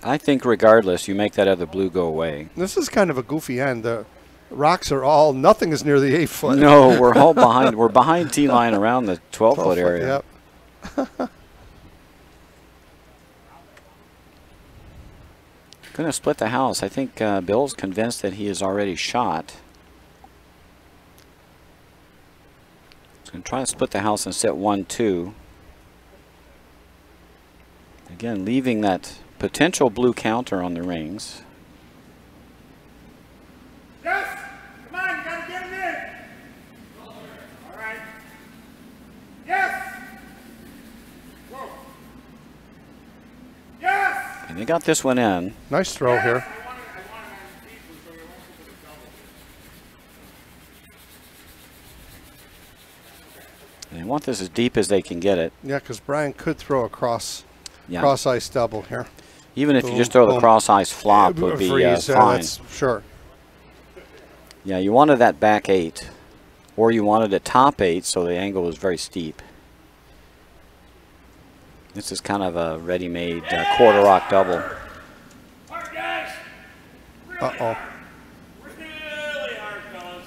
I think regardless, you make that other blue go away. This is kind of a goofy end. The rocks are all, nothing is near the 8 foot. No, we're all behind. We're behind T line around the 12-foot area. Yep. Going to split the house. I think Bill's convinced that he is already shot. He's going to try to split the house and set 1-2. Again, leaving that potential blue counter on the rings. Yes! Come on, you gotta get it in! All right. Yes! Whoa. Yes! And they got this one in. Nice throw here. I want it on deeper so you won't give it a double. They want this as deep as they can get it. Yeah, because Brian could throw a cross ice double here. Even if Boom, you just throw the boom. cross ice flop would be Freeze, fine. that's, sure. Yeah, you wanted that back 8. Or you wanted a top 8 so the angle was very steep. This is kind of a ready-made quarter rock double. Uh-oh.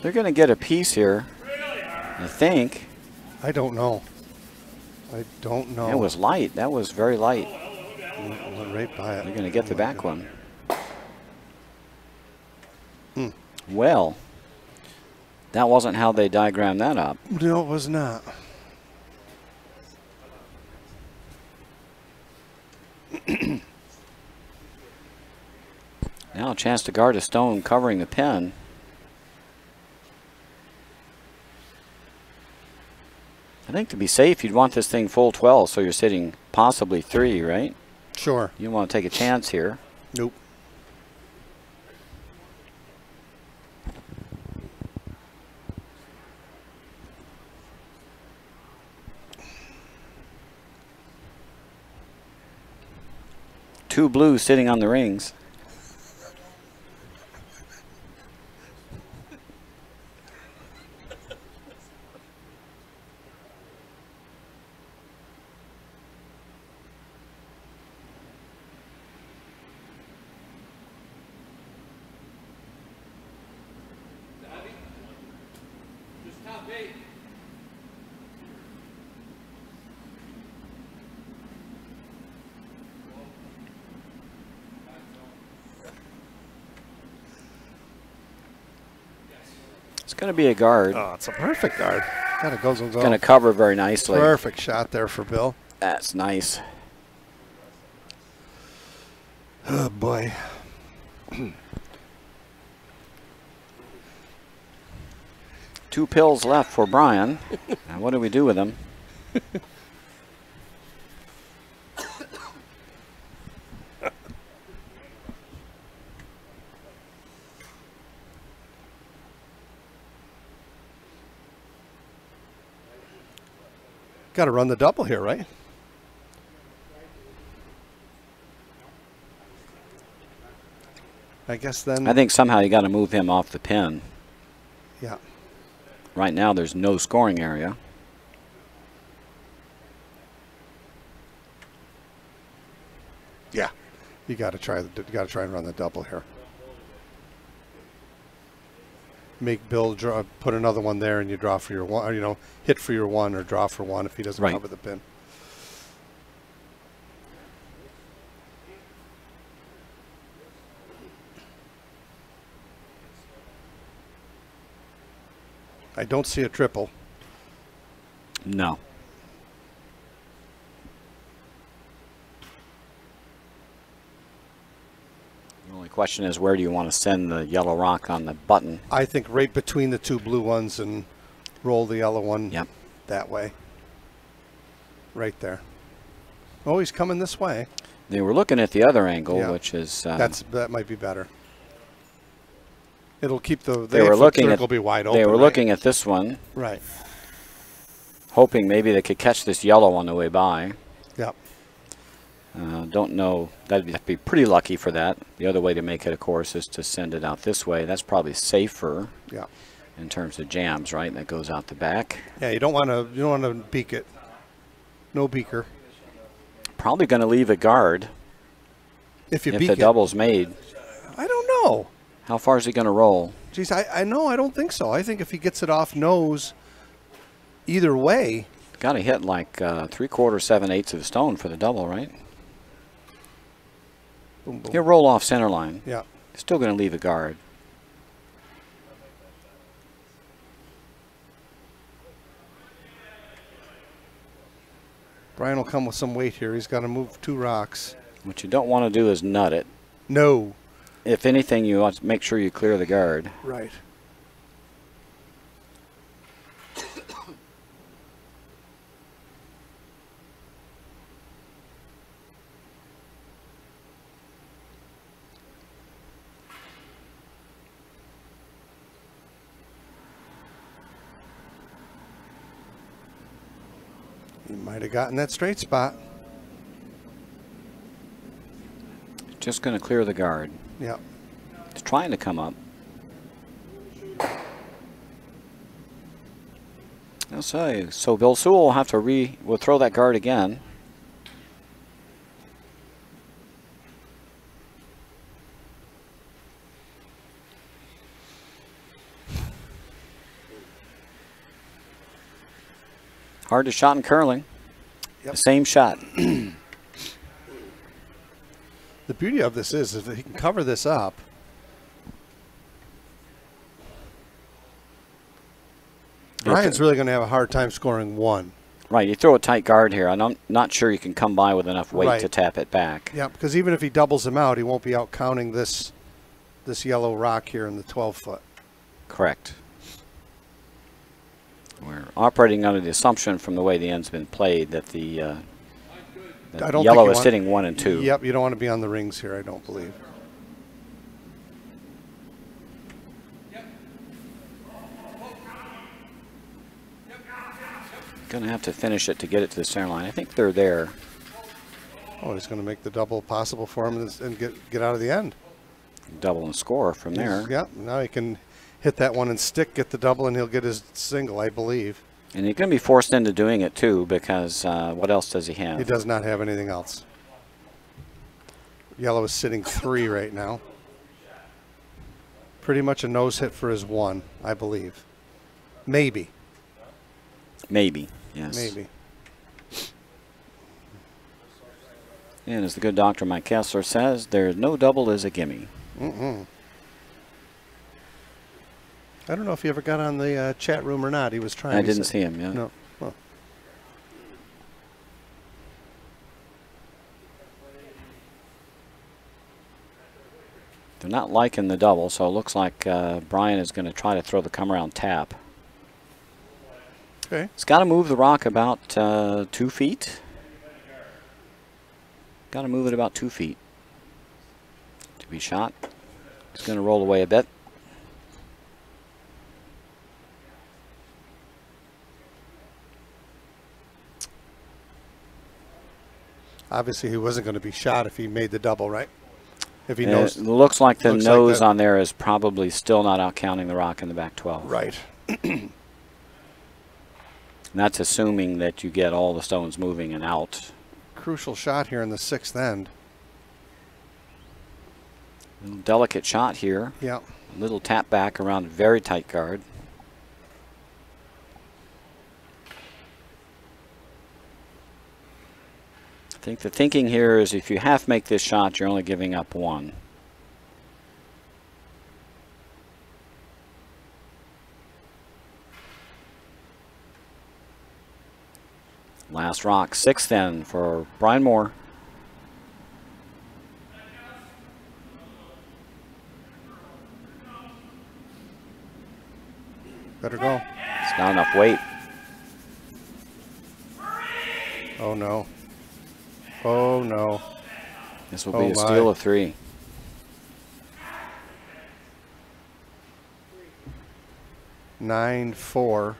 They're going to get a piece here, I think. I don't know. I don't know. It was light. That was very light. Went right by it. They're going to get the back one. Well, that wasn't how they diagrammed that up. No, it was not. Now a chance to guard a stone covering the pin. I think to be safe, you'd want this thing full 12, so you're sitting possibly 3, right? Sure. You want to take a chance here. Nope. Two blues sitting on the rings. It's going to be a guard. Oh, it's a perfect guard. Kind of goes and goes. Going to cover very nicely. Perfect shot there for Bill. That's nice. Oh, boy. Two pills left for Brian. Now what do we do with them? Got to run the double here, right? I guess then. I think somehow you got to move him off the pin. Yeah. Right now there's no scoring area. Yeah. You got to try and run the double here. Make Bill draw, put another one there, and you draw for your one, or, you know, hit for your one or draw for one if he doesn't cover the pin. I don't see a triple. No. The only question is, where do you want to send the yellow rock on the button? I think right between the two blue ones and roll the yellow one that way. Right there. Oh, he's coming this way. They were looking at the other angle, which is... that might be better. It'll keep the they were looking circle be wide open. They were looking at this one. Right. Hoping maybe they could catch this yellow on the way by. Yep. Don't know. That'd be pretty lucky for that. The other way to make it, of course, is to send it out this way. That's probably safer. Yeah. In terms of jams, right? That goes out the back. Yeah, you don't want to beak it. No beaker. Probably going to leave a guard. If the double's made. I don't know. How far is he going to roll? Geez, I know. I don't think so. I think if he gets it off nose, either way. Got to hit like 3/4, 7/8 of the stone for the double, right? Boom, boom. He'll roll off center line. Yeah. Still going to leave a guard. Brian will come with some weight here. He's got to move 2 rocks. What you don't want to do is nut it. No. If anything, you want to make sure you clear the guard. Right. He might have gotten that straight spot. Just going to clear the guard. Yeah. It's trying to come up. I'll say. So Bill Sewell will have to will throw that guard again. Hard to shot in curling. Yep. The same shot. The beauty of this is that he can cover this up. Brian's really going to have a hard time scoring one. Right, you throw a tight guard here, and I'm not sure you can come by with enough weight Right. to tap it back. Yeah, because even if he doubles him out, he won't be out counting this yellow rock here in the 12-foot. Correct. We're operating under the assumption from the way the end's been played that the I don't think yellow you is want- hitting 1 and 2. Yep, you don't want to be on the rings here, I don't believe. Going to have to finish it to get it to the center line. I think they're there. Oh, he's going to make the double possible for him and get out of the end. Double and score from there. Yep, now he can hit that one and stick, get the double, and he'll get his single, I believe. And he's going to be forced into doing it too, because what else does he have? He does not have anything else. Yellow is sitting 3 right now. Pretty much a nose hit for his 1, I believe. Maybe. Maybe, yes. Maybe. And as the good Dr. Mike Kessler says, there's no double is a gimme. I don't know if he ever got on the chat room or not. He was trying. I He didn't said- see him, yeah. No. Huh. They're not liking the double, so it looks like Brian is going to try to throw the come around tap. Okay. He's got to move the rock about 2 feet. Got to move it about 2 feet to be shot. It's going to roll away a bit. Obviously, he wasn't going to be shot if he made the double, right? If he It knows. looks like the looks like nose that. on there is probably still not out counting the rock in the back 12. Right. And that's assuming that you get all the stones moving and out. Crucial shot here in the 6th end. Little delicate shot here. Yeah. Little tap back around a very tight guard. I think the thinking here is if you half make this shot, you're only giving up 1. Last rock, 6th end for Brian Moore. Better go. It's not enough weight. Oh, no. Oh, no. This will Oh, be a my. steal of 3. Nine, 4.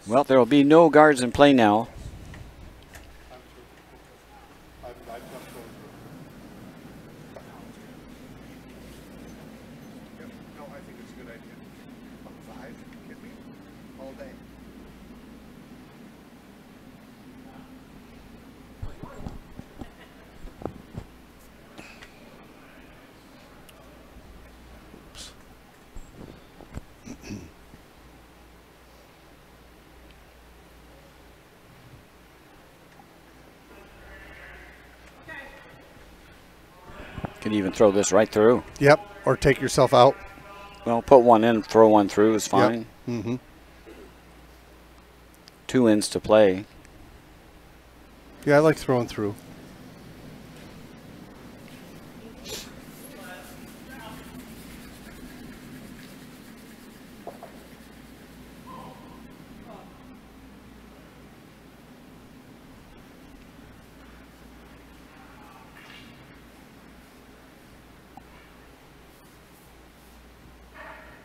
Well, there will be no guards in play now. Could even throw this right through. Yep, or take yourself out. Well, put one in, throw one through is fine. Yep. Mm-hmm. 2 ins to play. Yeah, I like throwing through.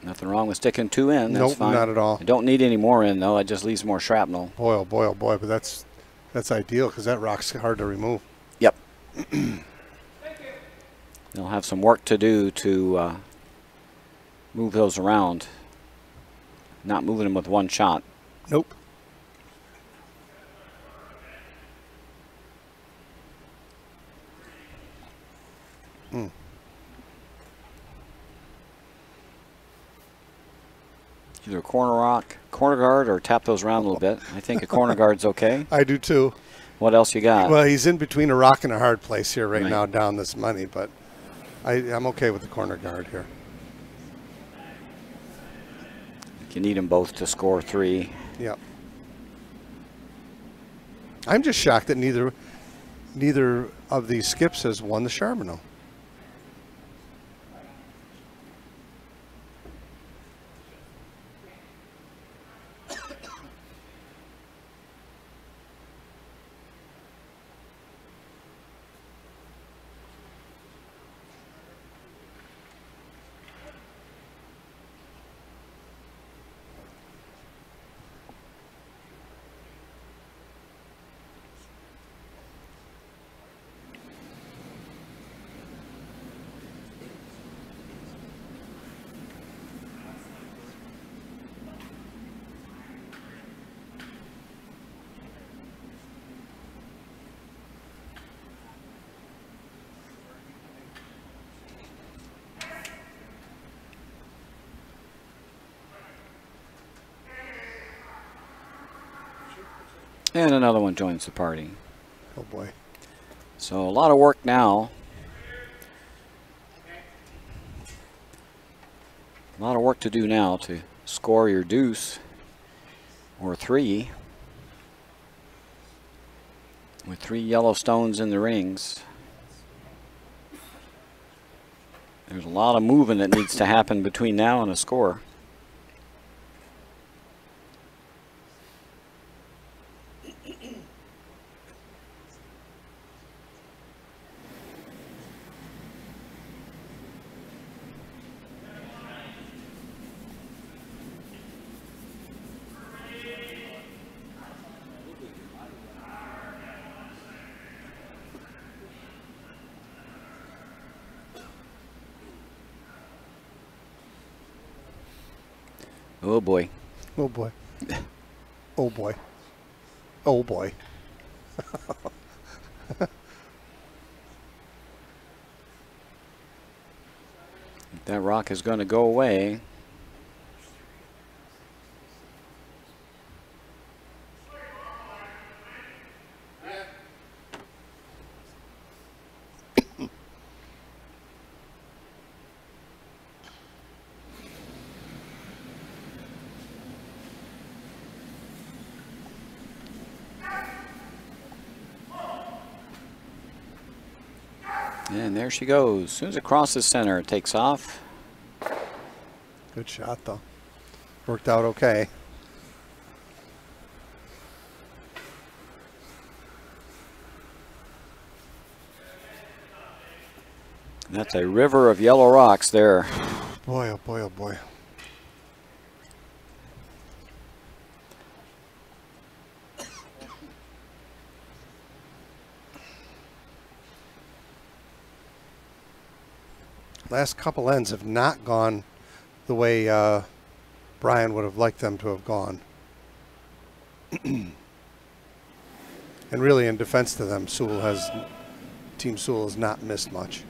Nothing wrong with sticking 2 in. That's Nope, fine. not at all. I don't need any more in, though. It just leaves more shrapnel. Boy, oh boy, oh boy. But that's ideal because that rock's hard to remove. Yep. They'll have some work to do to move those around. Not moving them with one shot. Nope. Either a corner rock, corner guard, or tap those around a little bit. I think a corner guard's okay. I do too. What else you got? Well, he's in between a rock and a hard place here right Right. now, down this money, but I'm okay with the corner guard here. You need them both to score 3. Yep. I'm just shocked that neither of these skips has won the Charbonneau. And another one joins the party. Oh boy. So a lot of work now. A lot of work to do now to score your deuce or 3 with 3 yellow stones in the rings. There's a lot of moving that needs to happen between now and a score. Oh boy. Oh boy. Oh boy. Oh boy. If that rock is going to go away. And there she goes. As soon as it crosses center, it takes off. Good shot, though. Worked out okay. That's a river of yellow rocks there. Boy, oh boy, oh boy. Last couple ends have not gone the way Brian would have liked them to have gone. And really, in defense to them, Team Sewell has not missed much.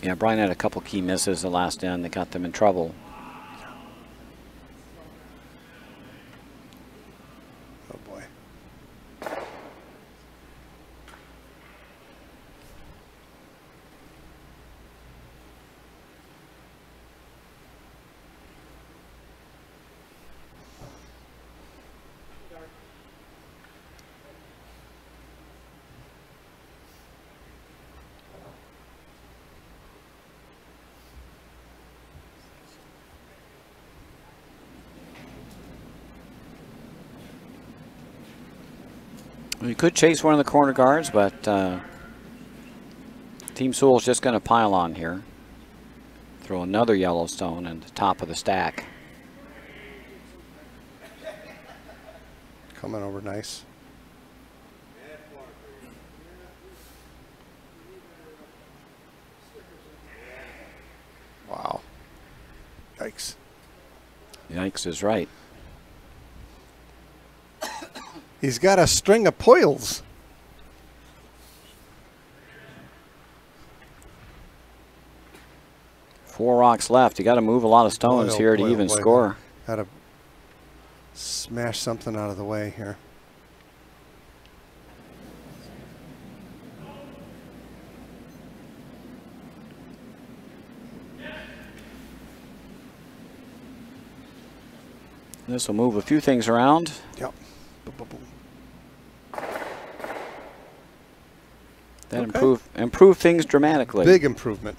Yeah, Brian had a couple key misses the last end that got them in trouble. Oh boy. You could chase one of the corner guards, but Team Sewell's just going to pile on here. Throw another Yellowstone in the top of the stack. Coming over nice. Wow. Yikes. Yikes is right. He's got a string of poils. Four rocks left. You got to move a lot of stones Boy, oh here boy, to oh even boy. score. Got to smash something out of the way here. This will move a few things around. Yep. Boom, boom, boom. That Okay. improve things dramatically. Big improvement.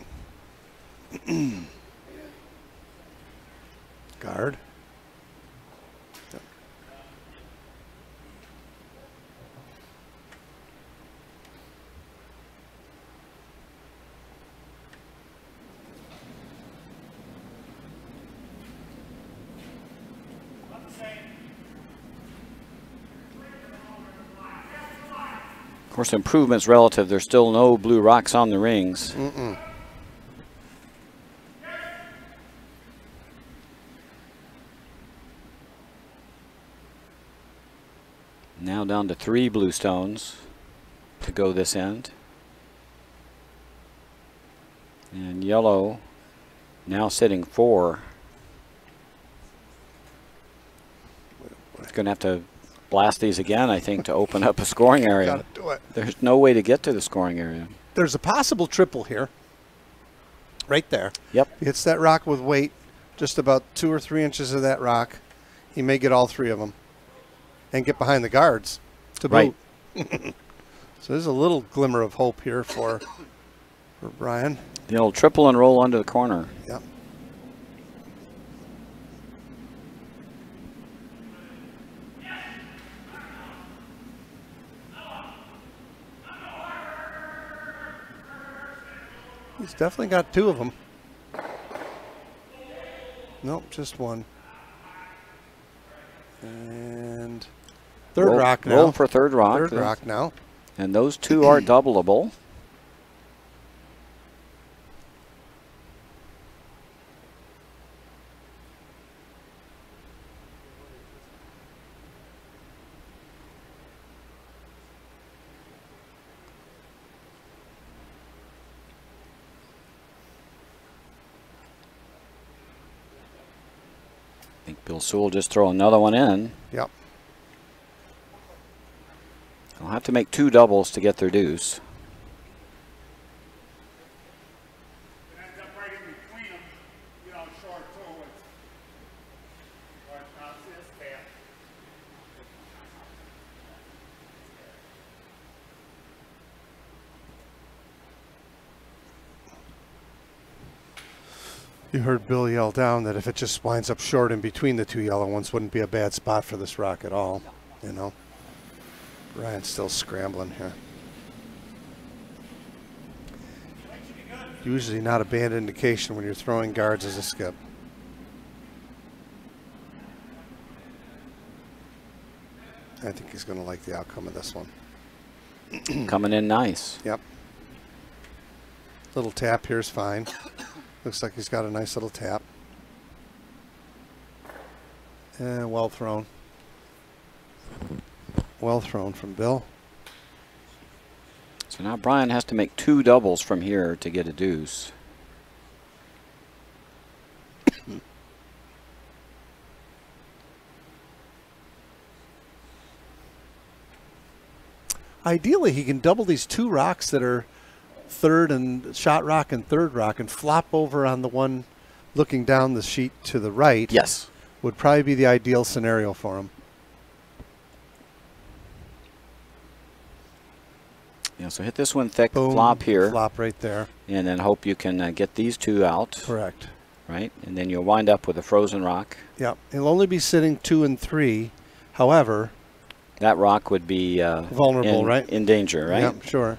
Guard. Yep. Of course, improvement's relative. There's still no blue rocks on the rings. Mm-mm. Now down to 3 blue stones to go this end. And yellow now sitting 4. Going to have to blast these again, I think, to open up a scoring area. Gotta do it. There's no way to get to the scoring area. There's a possible triple here. Right there. Yep. He hits that rock with weight, just about 2 or 3 inches of that rock. He may get all 3 of them and get behind the guards to boot. Right. So there's a little glimmer of hope here for Brian. The old triple and roll under the corner. Yep. He's definitely got 2 of them. Nope, just 1. And third rock now. Roll for third rock. Third rock now. And those 2 are doubleable. I think Bill Sewell just throw another one in. Yep. They'll have to make 2 doubles to get their deuce. It ends up right in between them, you know, short too. But this tap. You heard Bill yell down that if it just winds up short in between the 2 yellow ones, wouldn't be a bad spot for this rock at all. You know, Ryan's still scrambling here. Usually not a bad indication when you're throwing guards as a skip. I think he's going to like the outcome of this one. Coming in nice. Yep. Little tap here is fine. Looks like he's got a nice little tap. And well thrown. Well thrown from Bill. So now Brian has to make 2 doubles from here to get a deuce. Ideally, he can double these 2 rocks that are third and shot rock and third rock and flop over on the one looking down the sheet to the right. Yes. Would probably be the ideal scenario for him. Yeah, so hit this one thick, Boom, flop here, flop right there. and then hope you can get these 2 out. Correct. Right, and then you'll wind up with a frozen rock. Yeah, he'll only be sitting 2 and 3. However, that rock would be vulnerable, right? In danger, right? Yep, sure.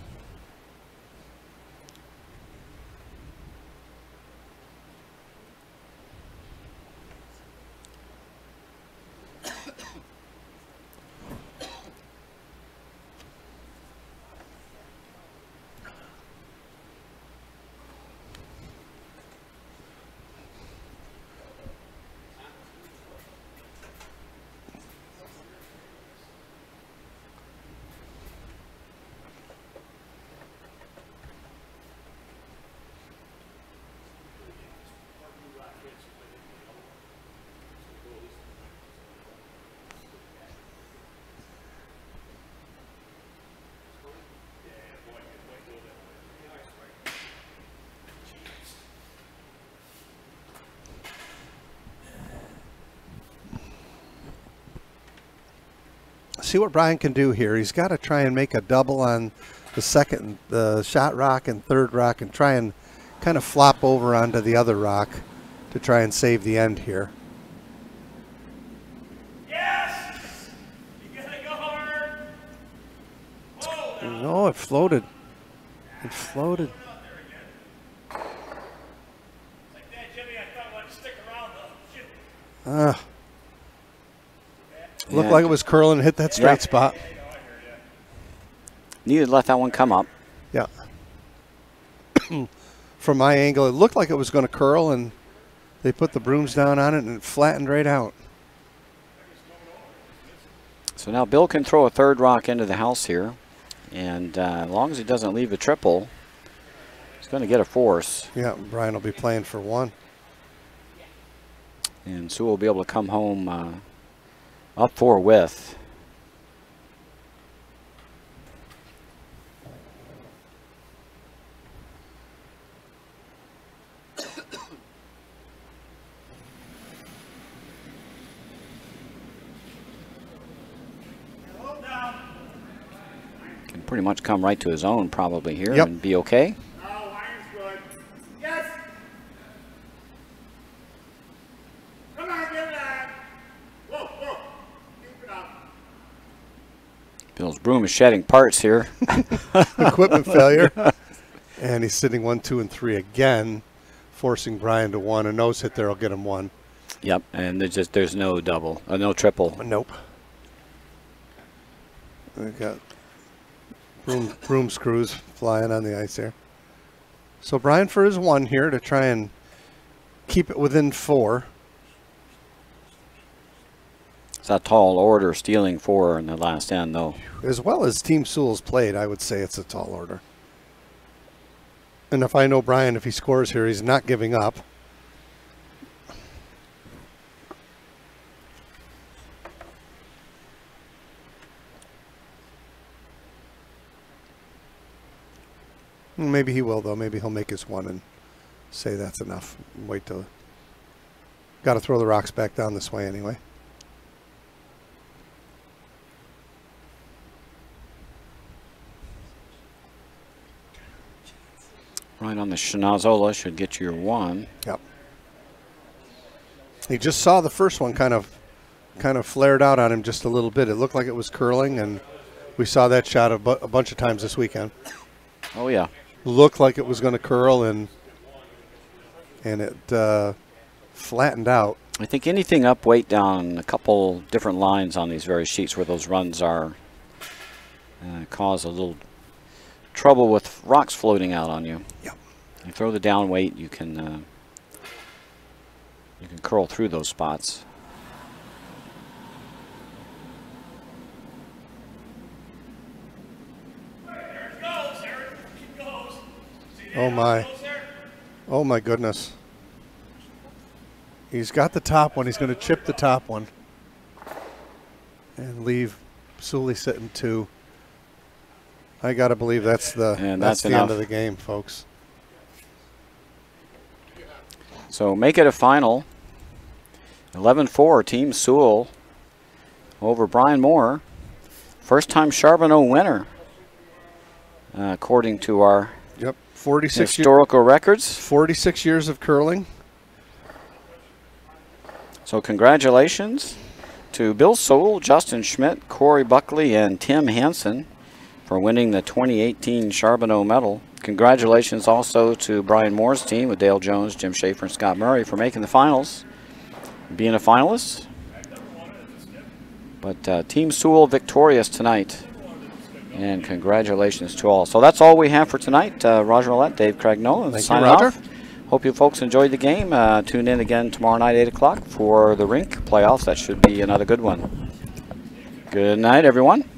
See what Brian can do here. He's got to try and make a double on the shot rock and third rock and try and kind of flop over onto the other rock to try and save the end here. Yes! You gotta go hard! Whoa! No, it floated. It floated. Like that, Jimmy, I thought I'd stick around though. Shoot. Looked like it was curling and hit that straight spot. Needed to let that one come up. Yeah. From my angle, it looked like it was going to curl, and they put the brooms down on it, and it flattened right out. So now Bill can throw a third rock into the house here, and as long as he doesn't leave a triple, he's going to get a force. Yeah, Brian will be playing for one. And Sewell will be able to come home up 4 with. Can pretty much come right to his own probably here and be okay. Oh, iron's good. Yes! Come on, get it on! Whoa, whoa! Keep it up. Bill's broom is shedding parts here. Equipment failure. And he's sitting 1, 2, and 3 again, forcing Brian to 1. A nose hit there will get him 1. Yep, and there's no double, no triple. Nope. We got broom screws flying on the ice there. So Brian for his 1 here to try and keep it within 4. It's a tall order, stealing 4 in the last end, though. As well as Team Sewell's played, I would say it's a tall order. And if I know Brian, if he scores here, he's not giving up. Maybe he will, though. Maybe he'll make his 1 and say that's enough. Wait till. Got to throw the rocks back down this way anyway. Right on the Schnozola should get you your 1. Yep. He just saw the first one kind of flared out on him just a little bit. It looked like it was curling, and we saw that shot a bunch of times this weekend. Oh yeah. Looked like it was going to curl, and it flattened out. I think anything up, weight down, a couple different lines on these various sheets where those runs are cause a little trouble with rocks floating out on you. Yep. You throw the down weight, you can curl through those spots. There it goes, Eric. It goes. See that? Oh my. It goes there? Oh my goodness. He's got the top one. He's going to chip the top one and leave Sully sitting 2. I got to believe that's the end of the game, folks. So make it a final. 11-4, Team Sewell over Brian Moore. First-time Charbonneau winner, according to our 46 historical records. 46 years of curling. So congratulations. to Bill Sowell, Justin Schmidt, Corey Buckley, and Tim Hansen for winning the 2018 Charbonneau medal. Congratulations also to Brian Moore's team with Dale Jones, Jim Schaefer, and Scott Murray for making the finals, being a finalist. But Team Sewell victorious tonight. And congratulations to all. So that's all we have for tonight. Roger Roulette, Dave Craignola, signing off. Hope you folks enjoyed the game. Tune in again tomorrow night, 8 o'clock, for the rink playoffs. That should be another good one. Good night, everyone.